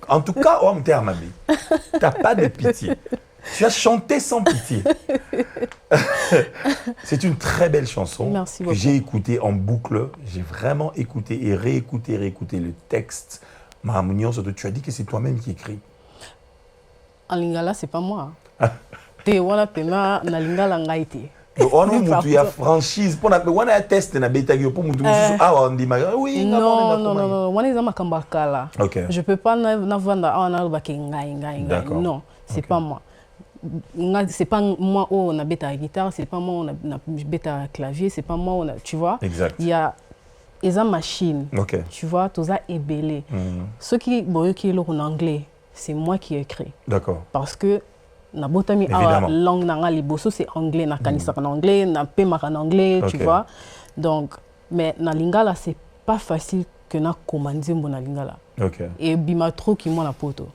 En tout cas, en termes, tu n'as pas de pitié. Tu as chanté sans pitié. C'est une très belle chanson. Merci que j'ai écoutée en boucle. J'ai vraiment écouté et réécouté le texte. Mahamounion, surtout, tu as dit que c'est toi-même qui écris. En lingala, c'est pas moi. Te wala pena na lingala ngaite. On a une franchise. On a un test na beta pour nous. On dit oui. Non. On est dans ma kambakala. Okay. Je peux pas na vanda on a baki ngai. Non, c'est pas moi. C'est pas moi on a bêta guitare, c'est pas moi on a bêta clavier, c'est pas moi on a, tu vois. Exact. Il y a esa machine. Okay. Tu vois, tout ça est belé. Ce qui est en anglais, c'est moi qui écris. D'accord. Parce que na botami a langue na liboso c'est anglais na kanisa en anglais, na pema en anglais, tu vois. Donc mais na lingala c'est pas facile que na commander mon lingala. OK. Et bima trop qui moi la poto.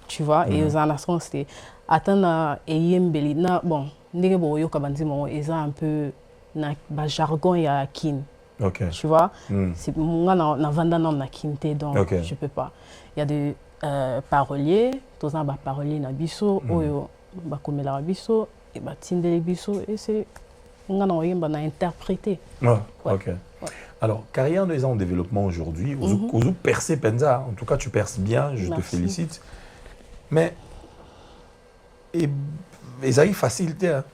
Tu vois, et aux nations c'était attendre eyembeli na bon ndenge bo yoka banzimo eza un peu na ba jargon ya kin. OK. Tu vois, c'est moi na vanda na kinte donc je peux pas. Il y a des paroliers, tous un parolier na biso oyo ba komela biso et ba tindele biso et c'est on a oyemba na interpréter. OK. Ouais. Alors, carrière de en développement aujourd'hui, vous percez penza, en tout cas tu perces bien, je te félicite. Mais et ça y facilité. Hein?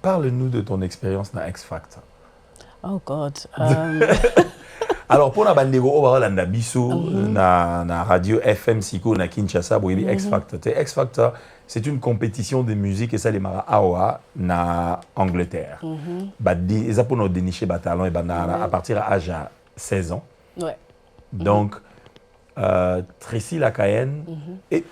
Parle-nous de ton expérience dans X Factor. Oh God. Alors pour la bandego on va la biso na radio FM Siko na Kinshasa bo X Factor. X Factor c'est une compétition de musique et ça les mara awa na Angleterre. Badi ils pour nous dénicher batalon et banana à partir à l'âge 16 ans. Ouais. Donc Tracy Lacayenne et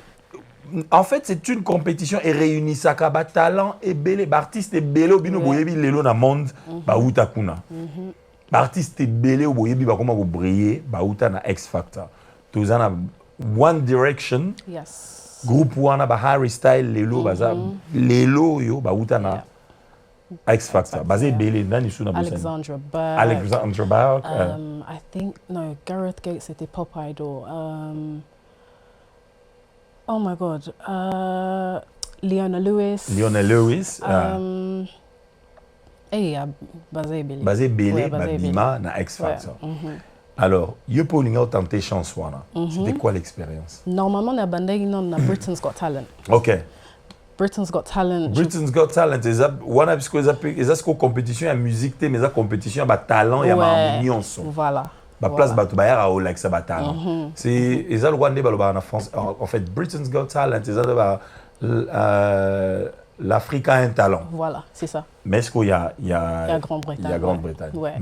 en fait, c'est une compétition et réunit Sakaba talent et belé, artiste et belé au bino boyebi lelo na monde ba uta kuna. Artiste et belé au boyebi ba comment vous briller ba uta na X Factor. Tous en a One Direction. Yes. Groupe One ba Harry Style lelo baza lelo yo ba uta na X Factor. Basé belé nani suna bossa. Alexandra Burke. Alexandra Burke. I think no, Gareth Gates c'était Pop Idol. Oh my God. Leona Lewis. Leona Lewis. Basé belé. Basé belé, bima na X Factor. Alors, yo pour l'inga tenter chance wana. C'était quoi l'expérience? Normalement na bandai non na Britain's Got Talent. OK. Britain's Got Talent. Britain's Got Talent, wana parce que ça c'est compétition à musique mais ça compétition à talent et à harmonie son. Voilà. Ba place batu ba ya like ça ba talent. C'est ça le Rwanda ba en France en fait Britain's Got Talent c'est ça l'Afrique a un talent. Voilà, c'est ça. Mais est-ce qu'il y a Grande-Bretagne. Il y a Grande-Bretagne. Ouais.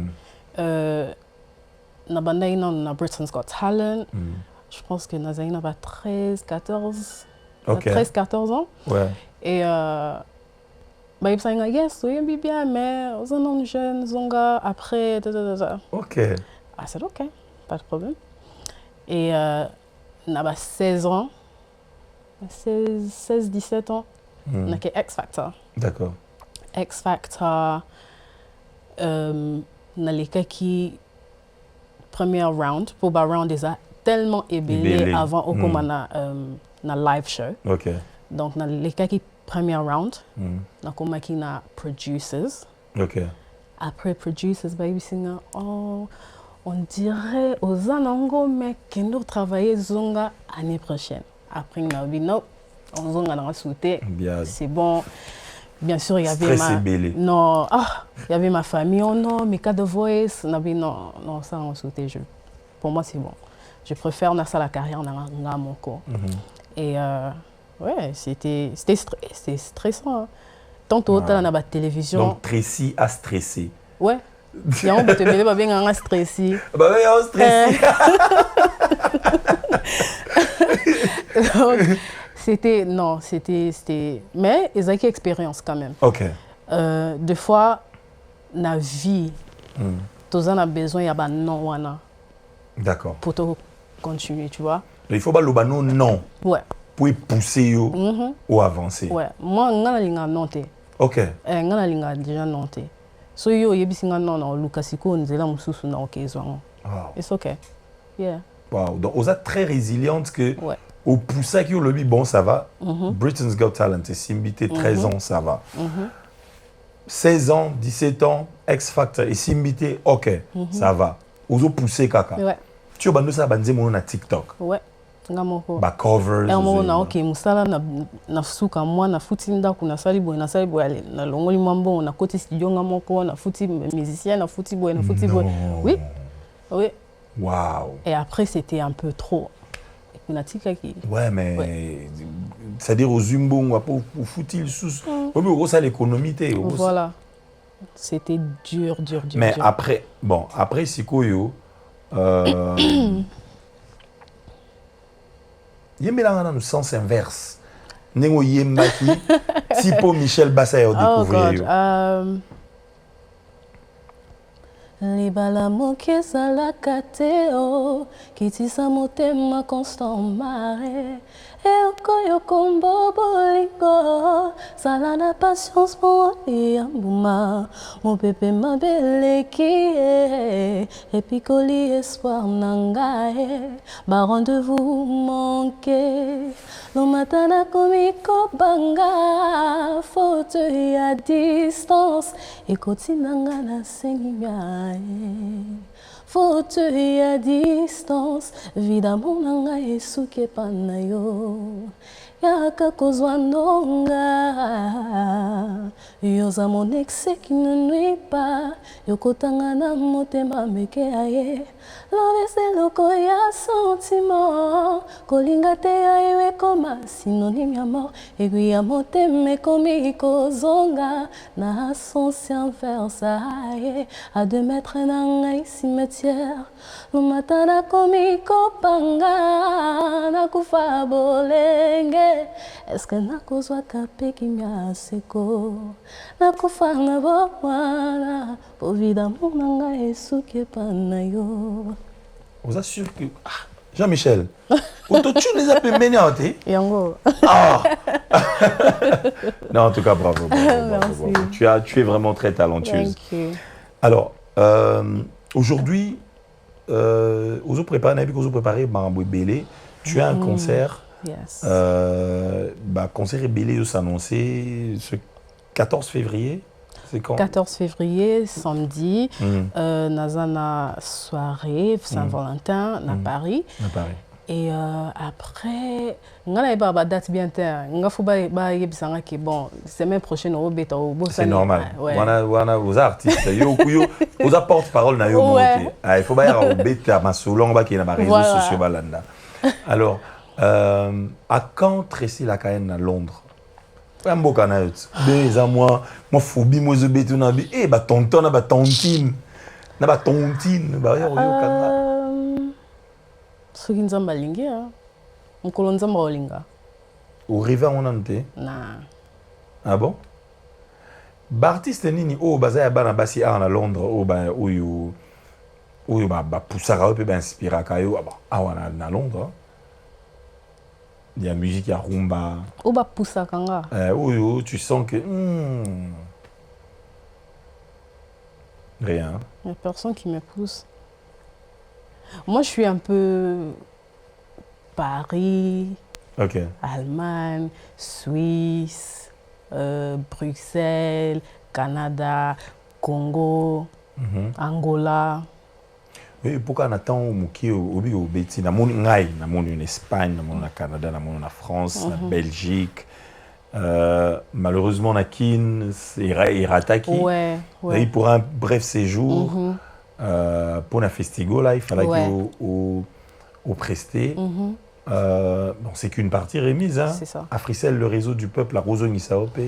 Na bandai non na Britain's Got Talent. Je pense que Nazaïna va 13 14 ans. Ouais. Et bah il me dit yes, oui bien mais aux non jeunes zonga après OK. Ah c'est OK, pas de problème. Et n'a 16 ans. 16 17 ans. On a que X Factor. D'accord. X Factor na les qui premier round pour ba round déjà tellement ébélé avant au comme na live show. OK. Donc na les qui premier round na comme qui na producers. OK. Après, producers, baby singer, oh, on dirait aux anango, mais qu'on doit travailler zonga l'année prochaine. Après, on a dit non, on zonga dans la sauté. C'est bon. Bien sûr, il y avait non, il y avait ma famille, oh non, mes cas de voice, on a dit non, ça on sauté. Pour moi, c'est bon. Je préfère on a ça la carrière dans mon corps. Et ouais, c'était stressant. Hein. Tantôt, on a la télévision. Donc, Tracy a stressé. Ouais. Il y a un peu de bien stressé. Bah oui, on stressé. C'était... Mais ils ont une expérience quand même. Ok. Des fois, dans la vie, tous on a besoin, il y a un non. D'accord. Pour continuer, tu vois. Il faut pas le non. Ouais. Pour pousser ou avancer. Ouais. Moi, je suis non. Ok. Je suis déjà non. So yo yebisinga non Lukasiko nzela mususu na okezwango. Wow. It's okay. Yeah. Wow. Donc on est très résiliente que ouais. Au poussa qui au lobby bon ça va. Britain's Got Talent et Simbité 13 ans ça va. 16 ans, 17 ans X Factor et Simbité OK, ça va. Ozo pousser kaka. Ouais. Tu as ça banze mon na TikTok. Ouais. Ngamoko. Ba covers. Et on a OK musala na suka moi na futinda kuna sali boy na longoli mambo na côté studio ngamoko na futi musicien na futi boy na futi boy. Oui. Oui. Waouh. Et après c'était un peu trop. Ouais, mais c'est-à-dire aux Zumbo, on va pas au footil sous. On ça l'économie. Voilà. C'était dur. Mais dur. Après Sikoyo, Yemela dans le sens inverse. Nengo Yembaki, Tipo Michel Bassa a découvert. Libala moke zalaka te o kitisa motema constant mare Elkoyo kombo bolingo Zala patience mo yambuma Mon bébé ma belle qui Epicoli espoir nangae Ba rendez-vous manqué Lo matana komiko banga Fauteuil à distance Ekoti nanga na sengi fauteuil à distance, vida monanga esuke panayo. Yaka kozwa nonga, yoza mon ex qui ne nuit pas, yokotanga na motema meke aye. Love c'est loko ya sentiment, kolinga te ayewe koma synonyme ya mort, egui ya motema komi kozonga, na sens inverse aye, à 2 mètres nanga cimetière, lumatana komi kopanga, na kufa bolenge. Est-ce que nakozwa kape kimya seko nakufanga bwana povida munanga esuke panayo. Vous assure que Jean-Michel, tu les as pu mener à thé. Yango. Non, en tout cas, bravo. Tu es vraiment très talentueuse. Thank you. Alors, aujourd'hui, vous préparez Marabou Bélé. Tu as un concert. Yes. Concert Bélé doit s'annoncer ce 14 février. C'est quand? 14 février, samedi. Nazana soirée Saint-Valentin à Paris. À Paris. Et après, on a une date bien terre. On a fait bon, semaine prochaine au bêta au beau. C'est normal. Ouais. On a aux artistes, aux porte-parole na yo monté. Il faut pas y avoir au bêta masolon ba qui na ba réseaux sociaux balanda. Alors, à quand Tracy Lakayen à Londres? Un beau canal. Des à moi phobie moi je bêta na bi ba tonton na ba tontine. Na ba tontine ba yo Canada. Soki nzamba lingi mokolo nzamba olinga au river on ante na ah bon bartiste nini o bazaya bana basi na Londres o ba oyo ba poussaka pe ba inspira kayo wana na Londres il y a musique ya rumba o ba poussaka nga oyo tu sens que rien il y a personne qui me pousse. Moi, je suis un peu Paris, Allemagne, Suisse, Bruxelles, Canada. Congo, Angola. Oui, pourquoi on attend au Béti, en Espagne, en Canada, en France, en Belgique. Malheureusement, on a Kin, Irataki. Ouais. Et pour un bref séjour, pour un festival, là, il fallait au presté. Bon, c'est qu'une partie remise. Hein. C'est ça. Africell, le réseau du peuple, la Roso Nisaope.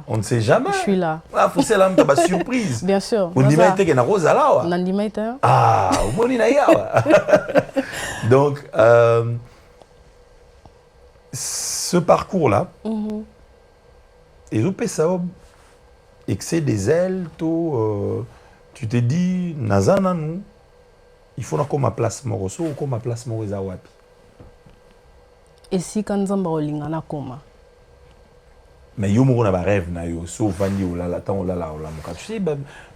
On ne sait jamais. Je suis là. Africell, tu as surprise. Bien sûr. On dit que tu as Rosa là. Ah, au moins, donc, ce parcours-là, et excès des ailes, tu te dis, Nazana, il faut qu'on ma place Moroso ou qu'on ma place Morozawapi. Et si quand Zamba Olingana Koma? Mais yo mo na ba rêve na yo so vandi o la la tan o la la o la moka. Tu sais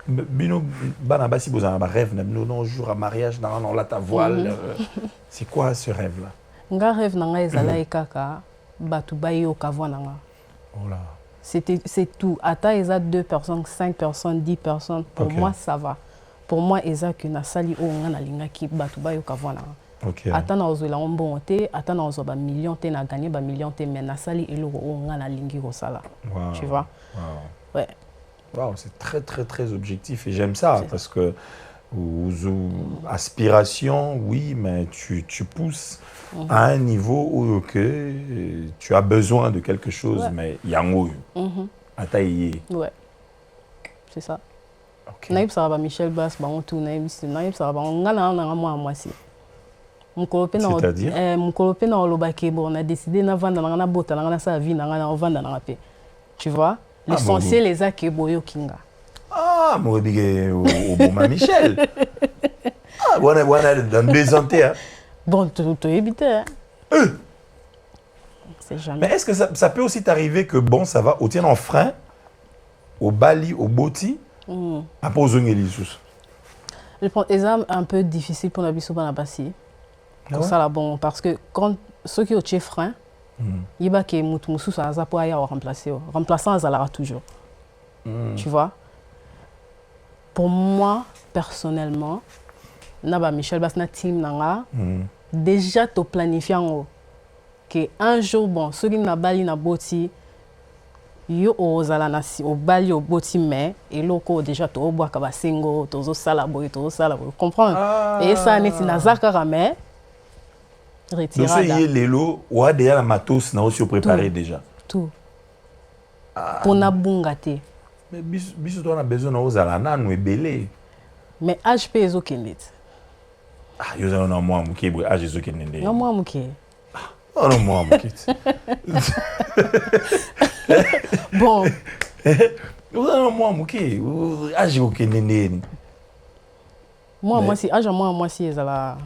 bino bana basi bozana ba rêve na bino non jour à mariage na la ta voile. C'est quoi ce rêve là? Nga rêve na nga ezala ekaka batu bayo kavwana nga. Oh là. C'est tout. Ata eza 2 personnes, 5 personnes, 10 personnes, pour moi ça va. Pour moi eza que na sali o nga na linga ki batu bayo kavwana nga. Okay. Ata na ozo la bon te, ata na ozo ba million te na gagner ba million te mais na sali eloko o nga na lingi ko sala. Wow. Tu vois? Wow. Ouais. Wow, c'est très très très objectif et j'aime ça parce que aspiration, oui, mais tu pousses à un niveau où tu as besoin de quelque chose, mais il y a un mot. Ouais. C'est ça. Ok. Naïb Saraba Michel Bass, on tourne, Naïb Saraba, on a moi aussi. C'est-à-dire mon colopé dans le baquet, on a décidé de vendre dans la botte, dans sa vie, dans la vente dans la paix. Tu vois? L'essentiel, les acquis boyo kinga. Ah, moi, au bon Michel. Ah, on a dans des antés. Bon, tu évites. C'est jamais. Mais est-ce que ça peut aussi t'arriver que bon, ça va, au tien en frein, au Bali, au Boti, après aux Ongelisus? Je pense que c'est un peu difficile pour la biso dans la bassi. Pour ça là bon parce que quand ceux qui ont tué frein, il va que mutu ça za pour aller remplacer. Remplaçant ça là toujours. Tu vois? Pour moi personnellement, naba Michel Basna team nanga déjà to planifiant que un jour bon ceux qui na Bali na Boti yo ozala na si au Bali au Boti mais et loko déjà to bois ka basengo to zo sala boy to sala boy comprendre et ça neti na zakara mais retirada. Donc, ce lélo, ou a déjà la matos, n'a aussi préparé déjà. Tout. Pour na bungate. Mais biso toi on a besoin de alana nous belé. Mais HP est ok net. Ah, yo za na moi muke bo age zo kenende. Non moi muke. Oh non moi muke. Bon. Yo za na moi muke, age zo kenende. Moi si age moi si ezala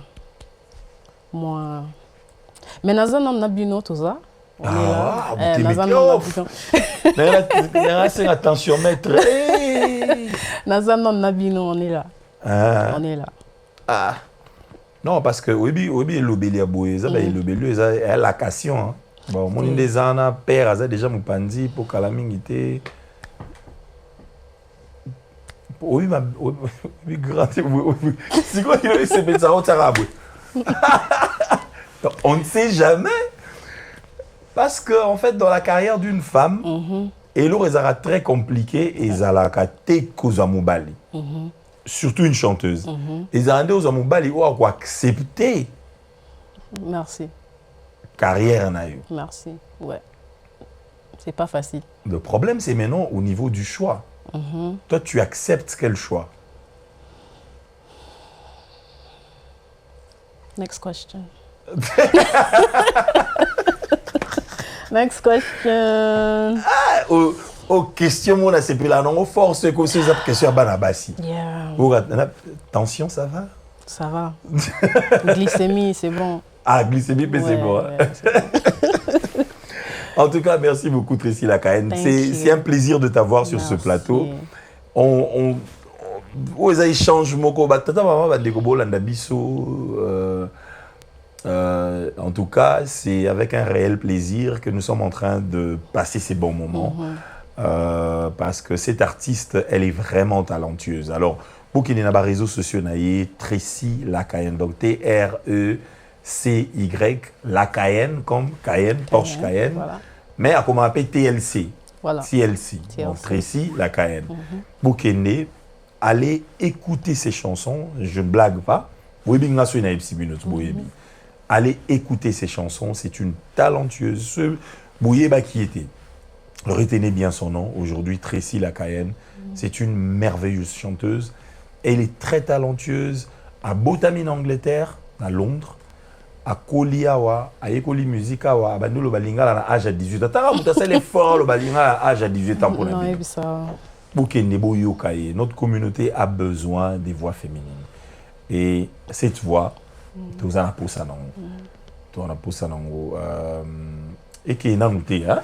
moi. Mais nazan on a bino tout ça. On est là. Nazan attention maître. Nazan on a bino on est là. On est là. Ah. Non parce que obi lobeli aboyeza ba lobeli eza la cation. Bon mon des ana père aza déjà mupandi pour kalamingité. Oui ma grand c'est quoi il se met ça au tarabou. On ne sait jamais. Parce que, en fait, dans la carrière d'une femme, Elo est très compliqué et Zalaka Teko Zamubali. Surtout une chanteuse. Et Zalande Zamubali ont accepté. Merci. Carrière naïo. Merci. Ouais. C'est pas facile. Le problème, c'est maintenant au niveau du choix. Toi, tu acceptes quel choix? Next question. Next question. Question, mon c'est plus là, non, force que c'est une question à Banabassi. Tension, ça va? Ça va. Glycémie, c'est bon. Ah, glycémie, mais c'est bon. En tout cas, merci beaucoup, Tracy Lakaen. C'est un plaisir de t'avoir sur ce plateau. On échange en tout cas, c'est avec un réel plaisir que nous sommes en train de passer ces bons moments. parce que cette artiste, elle est vraiment talentueuse. Alors, pour qu'il y ait des réseaux sociaux, Tracy Lacayen, donc T-R-E-C-Y, Lacayen, comme Cayenne, Porsche Cayenne, voilà. mais à comment on appelle TLC. Voilà. TLC. Donc, Tracy Lacayen. Pour qu'il y ait, allez écouter ses chansons, je ne blague pas. Allez écouter ses chansons, c'est une talentueuse. Ce Bouyeba qui était, retenez bien son nom, aujourd'hui Tracy Lacayen, c'est une merveilleuse chanteuse. Elle est très talentueuse à Botamine, Angleterre, à Londres, à Koliawa, à Ekoli Musicawa, à Bandolo Balinga à l'âge à 18 ans. T'as vu, c'est l'effort, le Balinga à l'âge à 18 ans pour la vie. Notre communauté a besoin des voix féminines. Et cette voix, tu as poussé et qui est noté, hein?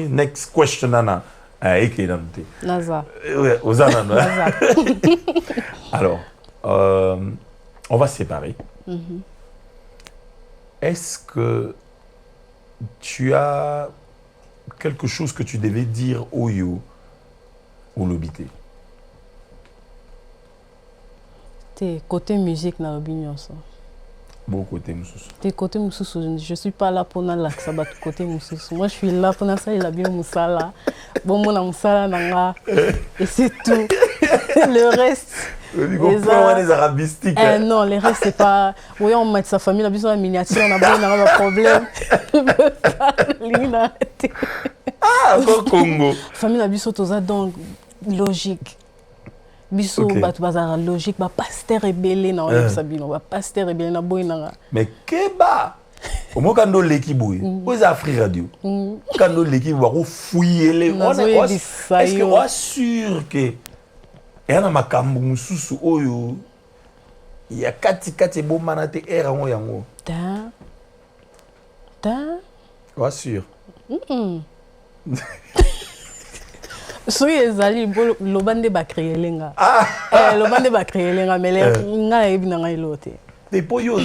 Next question, Nana. Et qui est noté. Naza. Alors, on va se séparer. Est-ce que tu as quelque chose que tu devais dire au yo ou l'obité? T'es côté musique dans l'opinion, ça. Bon côté Moussous. T'es côté Moussous, je ne suis pas là pour la sabat côté Moussous. Moi, je suis là pour ça, il a bien Moussala. Bon, mon Moussala, nanga. Et c'est tout. Le reste. Les arabistiques. Non, le reste, c'est pas. Oui, on met sa famille, on a besoin de miniature, on a besoin d'un problème. Ah, au Congo. Famille, on a besoin de donc logique. Biso batu bazara logique ba pasteur rebelle na on sabino ba pasteur rebelle na boy na. Mais keba Omo kando leki boy. Aux Afrique radio. Kando leki ba ko fouiller les. Est-ce que on sûr que et na makambu mususu oyo ya kati bo manate era ngo yango. Ta. On sûr. Soy ezali lo bande ba créer lenga. Lo bande ba créer lenga mais nga ebina nga ilote. Te po yo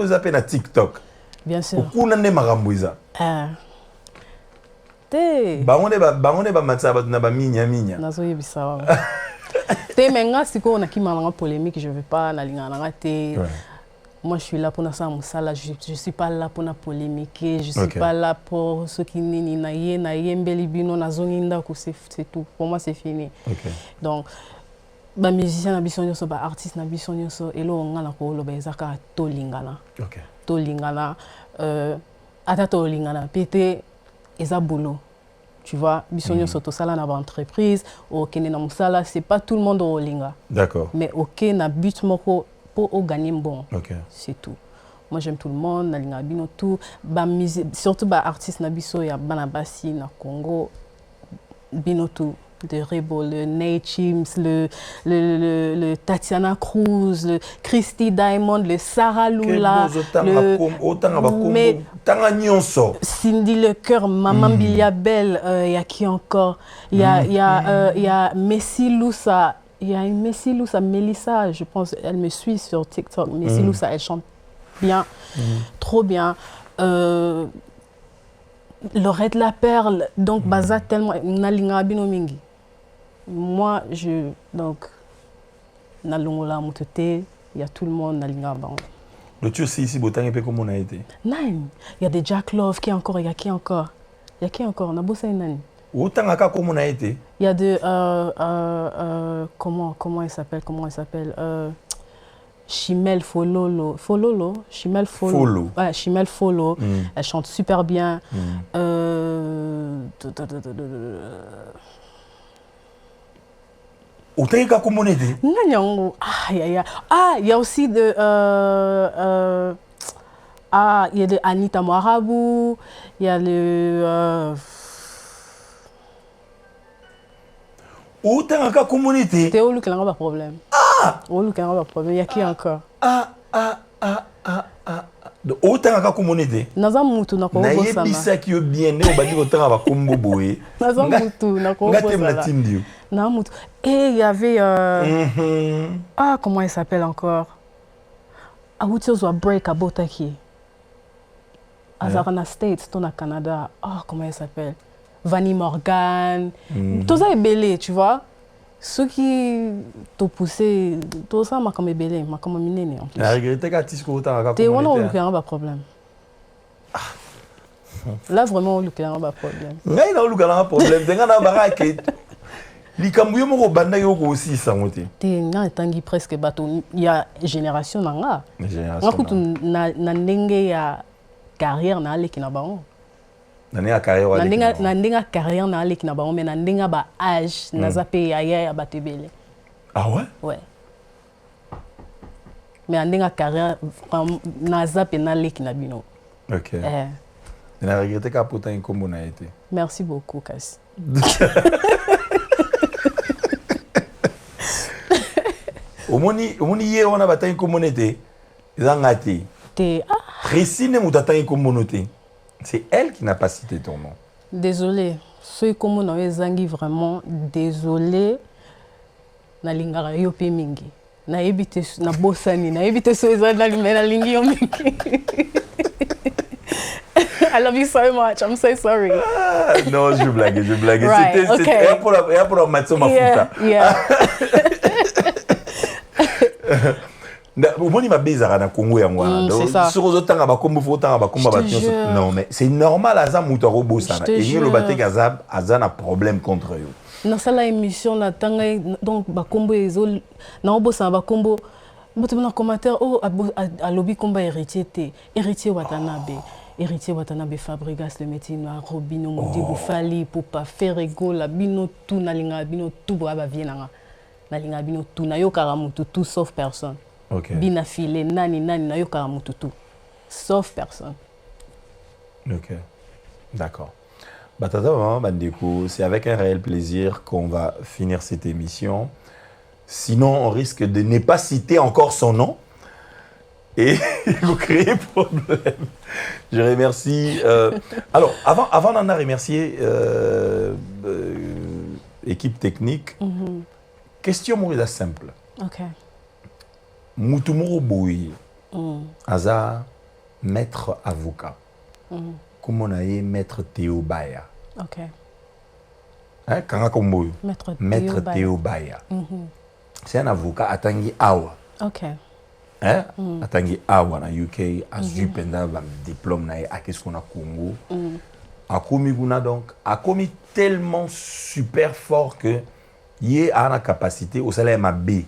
zape na TikTok. Bien sûr. Kuna ne makambuiza. Te. Bangone ba matsa ba na ba minya. Nazo yebisa. Te menga siko na kimala polémique, je veux pas na linga na te. Moi, je suis là pour ça, je ne suis pas là pour polémiquer, je ne suis pas là pour ceux qui c'est tout. Pour moi, c'est fini. Donc, les musiciens, les artistes, et là, on a tolingana. Tolingana. Ata tolingana. Pété, et boulot. Tu vois, bisogno soto sala na entreprise, ok na musala, c'est pas tout le monde au linga. D'accord. Mais ok na but moko pour gagner bon. C'est tout. Moi j'aime tout le monde, na linga bino tout, ba musique, surtout ba artiste na biso ya banabasi na Congo bino tout. De Rebo, le Nate Chims, le Tatiana Cruz, le Christy Diamond, le Sarah Lula, Cindy Lecoeur, Maman Biliabel, il y a qui encore? Il y a Messi Loussa, il y a une Messi Loussa, Melissa, je pense, elle me suit sur TikTok. Messi Loussa, elle chante bien, trop bien. Lorette La Perle, donc Baza tellement, Nalinga Binomingi. Moi, donc, Nalongola Moutete, il y a tout le monde, Nalinga Ban. Le tu aussi ici, Botan, et comment on a été? Non, il y a des Jack Love, il y a qui encore? On a bossé une année. Autant à comment on a été? Il y a de, comment il s'appelle? Chimel Fololo. Chimel Follo. Ouais, Chimel Follo. Elle chante super bien. Autant qu'à comment on était? Non, il y a aussi de... il y a de Anita Moarabou. Il y a le... Autant qu'à comment on était? Théo Luc, il n'y a pas de problème. Luc, il n'y a pas de problème. Il y a qui encore? Autant qu'à comment on était? Naza Moutou, n'a pas de problème. Naye bisa qui est bien né, on va dire autant à Combo Boé. Naza Moutou, n'a pas de problème. Et il y avait... comment il s'appelle encore? Aoutiozo Break à Botaki. Azarana States, ton à Canada. Comment il s'appelle? Vanny Morgan, tout ça est belé, tu vois. Ceux qui t'ont poussé, tout ça m'a comme belé, m'a comme miné en plus. La regretté qu'à tisco autant à T'es on a un problème. Là vraiment on a un problème. Ngai na oluka na problème, denga na baraka. Likambu yo moko banda yo ko aussi sangote. T'es nga tangi presque bateau, il y a génération nanga. Génération. Na ndenge ya carrière na ale kina baon. Na carrière na ndenge carrière na ale kina baon mais na ndenge ba âge na zape ya batebele. Ah ouais? Ouais. Mais na ndenge carrière na zape na ale kina bino. OK. Na regretté qu'à pourtant comme on a été. Merci beaucoup Kasi. Omoni hier on a bataille comme on était. Zangati. Tracy ne mutatangi comme on était. C'est elle qui n'a pas cité ton nom. Désolé. Ceux comme on a zangi vraiment désolé. Na lingara yo pe mingi. Na ebite na bosani na ebite so ezana na lingi yo mingi. I love you so much. I'm so sorry. Ah, non, je blague. Right, C'était pour la match ma futa. Yeah. Omoni mabezara na Congo ya mwana. C'est ça. Sur aux autres bakombo faut tanga bakomba batinso. Non mais c'est normal aza muto robosana. Et le baté gazab azana problème contre eux. Dans la émission na tanga donc bakombo ezo na obosana bakombo boto na commentaire oh a lobby combat héritier Watanabe. Héritier Watanabe Fabregas le métier na Robino Modibo Fali pour pas faire égola bino tout na linga bino tout ba vienanga. Na linga bino tout na yo karamutu tout sauf personne. OK. Bina filé nani na yo karamutu tout sauf personne. OK. D'accord. Batata Bandeko, c'est avec un réel plaisir qu'on va finir cette émission. Sinon, on risque de ne pas citer encore son nom. Et vous créez problème. Je remercie. Alors, avant d'en remercier l'équipe technique, question Maurice simple. OK. Moutoumoro Boui, Aza, maître avocat. Comment on a maître Théo Baya. OK. Hein, Kangakombo. Maître Théo Baya. C'est un avocat à Tangi Awa. OK. Hein? Atangi awa na UK azu penda ba diplôme na qu'est-ce qu'on a Congo. Akomi guna donc akomi tellement super fort que yé a la capacité au salaire ma B.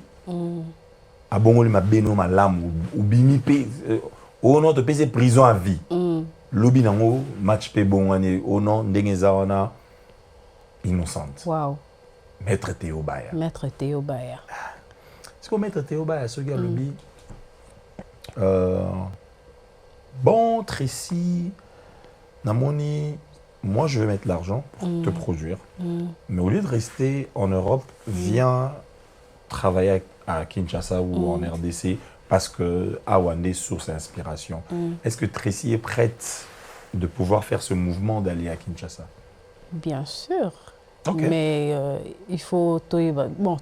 Abongoli ma B no malamu ou bimi pe au nom de payer prison à vie. Lobi nango match pe bongane au nom ndengeza wana innocente. Wow. Maître Théo Baya. Maître Théo Baya. Est-ce que Maître Théo Baya ce gars lobi bon, Tracy, Namoni, moi je vais mettre l'argent pour te produire. Mais au lieu de rester en Europe, viens travailler à Kinshasa ou en RDC parce que Awande source d'inspiration. Est-ce que Tracy est prête de pouvoir faire ce mouvement d'aller à Kinshasa? Bien sûr. Okay. Mais il faut... Bon,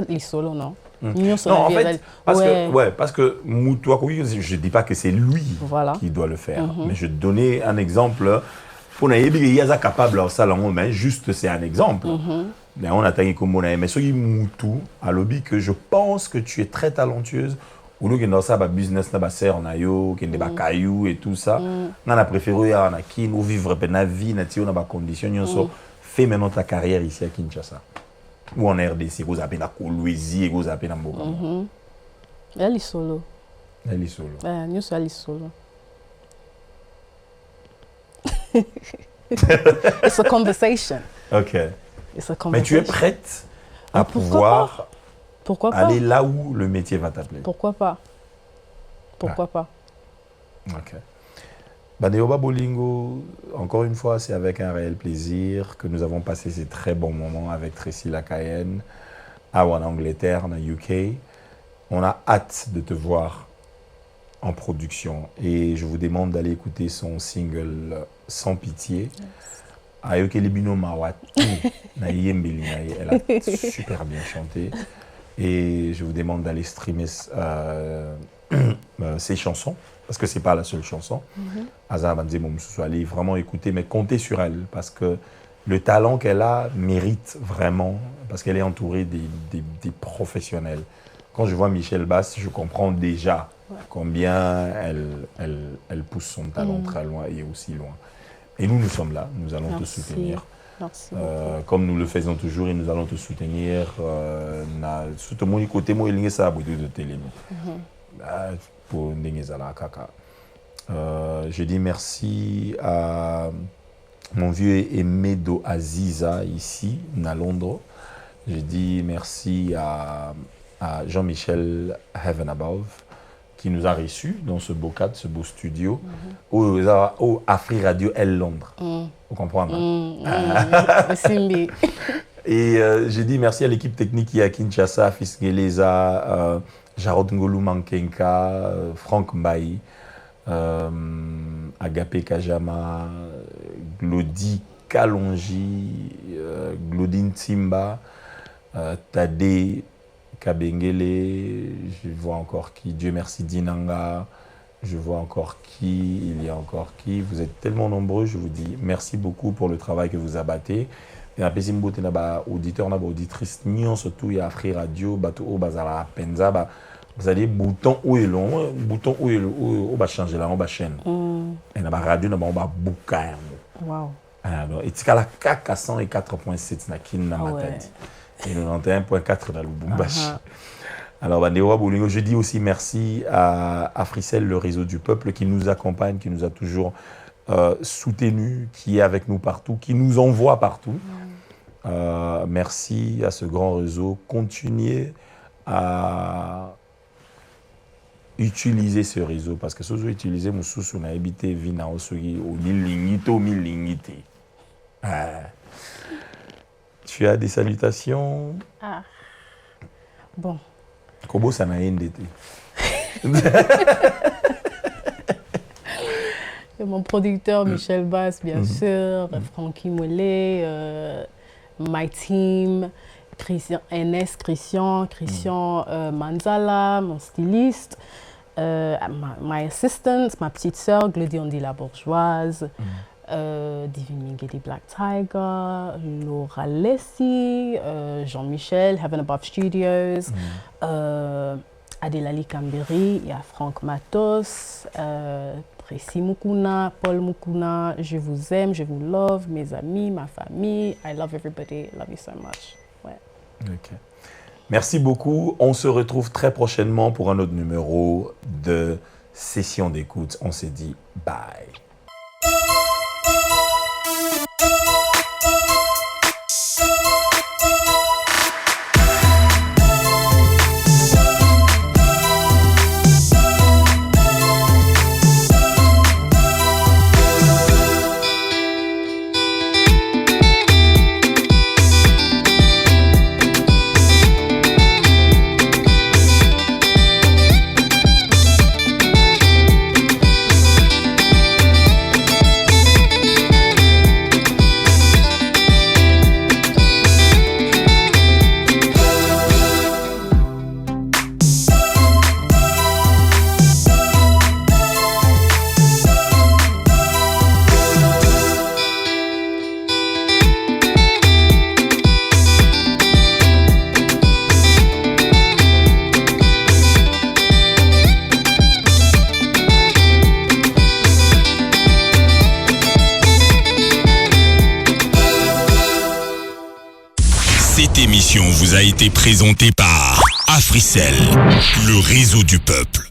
les solos, non? Non, en fait, parce que Moutoua, je ne dis pas que c'est lui qui doit le faire, mais je vais te donner un exemple. Pour Yaza capable au salon, mais juste c'est un exemple. Mais on a tangi comme on a mais ce qui Moutou à lobby que je pense que tu es très talentueuse. Ou nous qui dans ça business na ba serre na yo, qui ba caillou et tout ça. On a préféré à na kin ou vivre na vie na ti on a ba condition so fais maintenant ta carrière ici à Kinshasa. Ou en RDC, vous avez la Colombie, vous avez la Mboka. Elle est solo. Elle est solo. Nous sommes solo. It's a conversation. OK. It's a conversation. Mais tu es prête à pouvoir aller là où le métier va t'appeler? Pourquoi pas? Pourquoi pas? OK. Badeoba Bolingo, encore une fois, c'est avec un réel plaisir que nous avons passé ces très bons moments avec Tracy Lakayenne, en Angleterre, en UK. On a hâte de te voir en production et je vous demande d'aller écouter son single Sans pitié. Ayoke Libino Mawat, elle a super bien chanté et je vous demande d'aller streamer ses chansons. Parce que ce n'est pas la seule chanson. Aza Banze Momoussou, allez vraiment écouter, mais comptez sur elle. Parce que le talent qu'elle a mérite vraiment, parce qu'elle est entourée des professionnels. Quand je vois Michel Basse, je comprends déjà combien elle pousse son talent très loin et aussi loin. Et nous sommes là, nous allons te soutenir. Merci comme nous le faisons toujours, et nous allons te soutenir. Surtout mon côté, moi, il y a ça de télé. Pour je dis merci à mon vieux Emedo Aziza ici, à Londres. Je dis merci à Jean-Michel Heaven Above qui nous a reçus dans ce beau cadre, ce beau studio, au Afri Radio L Londres. Vous comprenez? Et je dis merci à l'équipe technique qui est à Kinshasa, Fisgeleza, Jarod Ngolu Mankenka, Franck Mbaye, Agapé Kajama, Glody Kalonji, Glodine Timba, Tade Kabengele, je vois encore qui, Dieu merci Dinanga, je vois encore qui, il y a encore qui. Vous êtes tellement nombreux, je vous dis merci beaucoup pour le travail que vous abattez. Et après, si vous avez des auditeurs, des auditrices, surtout il y a Afri Radio, Bato Bazala Penza, vous avez bouton où est long, bouton où est long, on va changer là, on va chaîne. Et la radio, on va bouquer. Wow. Alors, et tu as la CAC à 104.7 na kin na matadi. Et 91.4 dans le Lubumbashi. Alors, je dis aussi merci à Africell, le réseau du peuple, qui nous accompagne, qui nous a toujours soutenus, qui est avec nous partout, qui nous envoie partout. Merci à ce grand réseau. Continuez à utiliser ce réseau, parce que si vous utilisez mon sous, on a habité Vina Osogi, au Milingité. Tu as des salutations? Bon. Kobo ça n'a rien d'été. Mon producteur Michel Basse, bien sûr, Francky Mollet, my team, Christian NS, Christian Manzala, mon styliste, my assistant, ma petite sœur Glody Andy la Bourgeoise, Divine Mingedi Black Tiger, Laura Lessie, Jean-Michel, Heaven Above Studios, Adelali Kamberi, il y a Franck Matos, Tracy Mukuna, Paul Mukuna. Je vous aime, je vous love, mes amis, ma famille. I love everybody, love you so much. Ouais. Okay. Merci beaucoup. On se retrouve très prochainement pour un autre numéro de Session d'écoute. On se dit bye. Cette émission vous a été présentée par Africell, le réseau du peuple.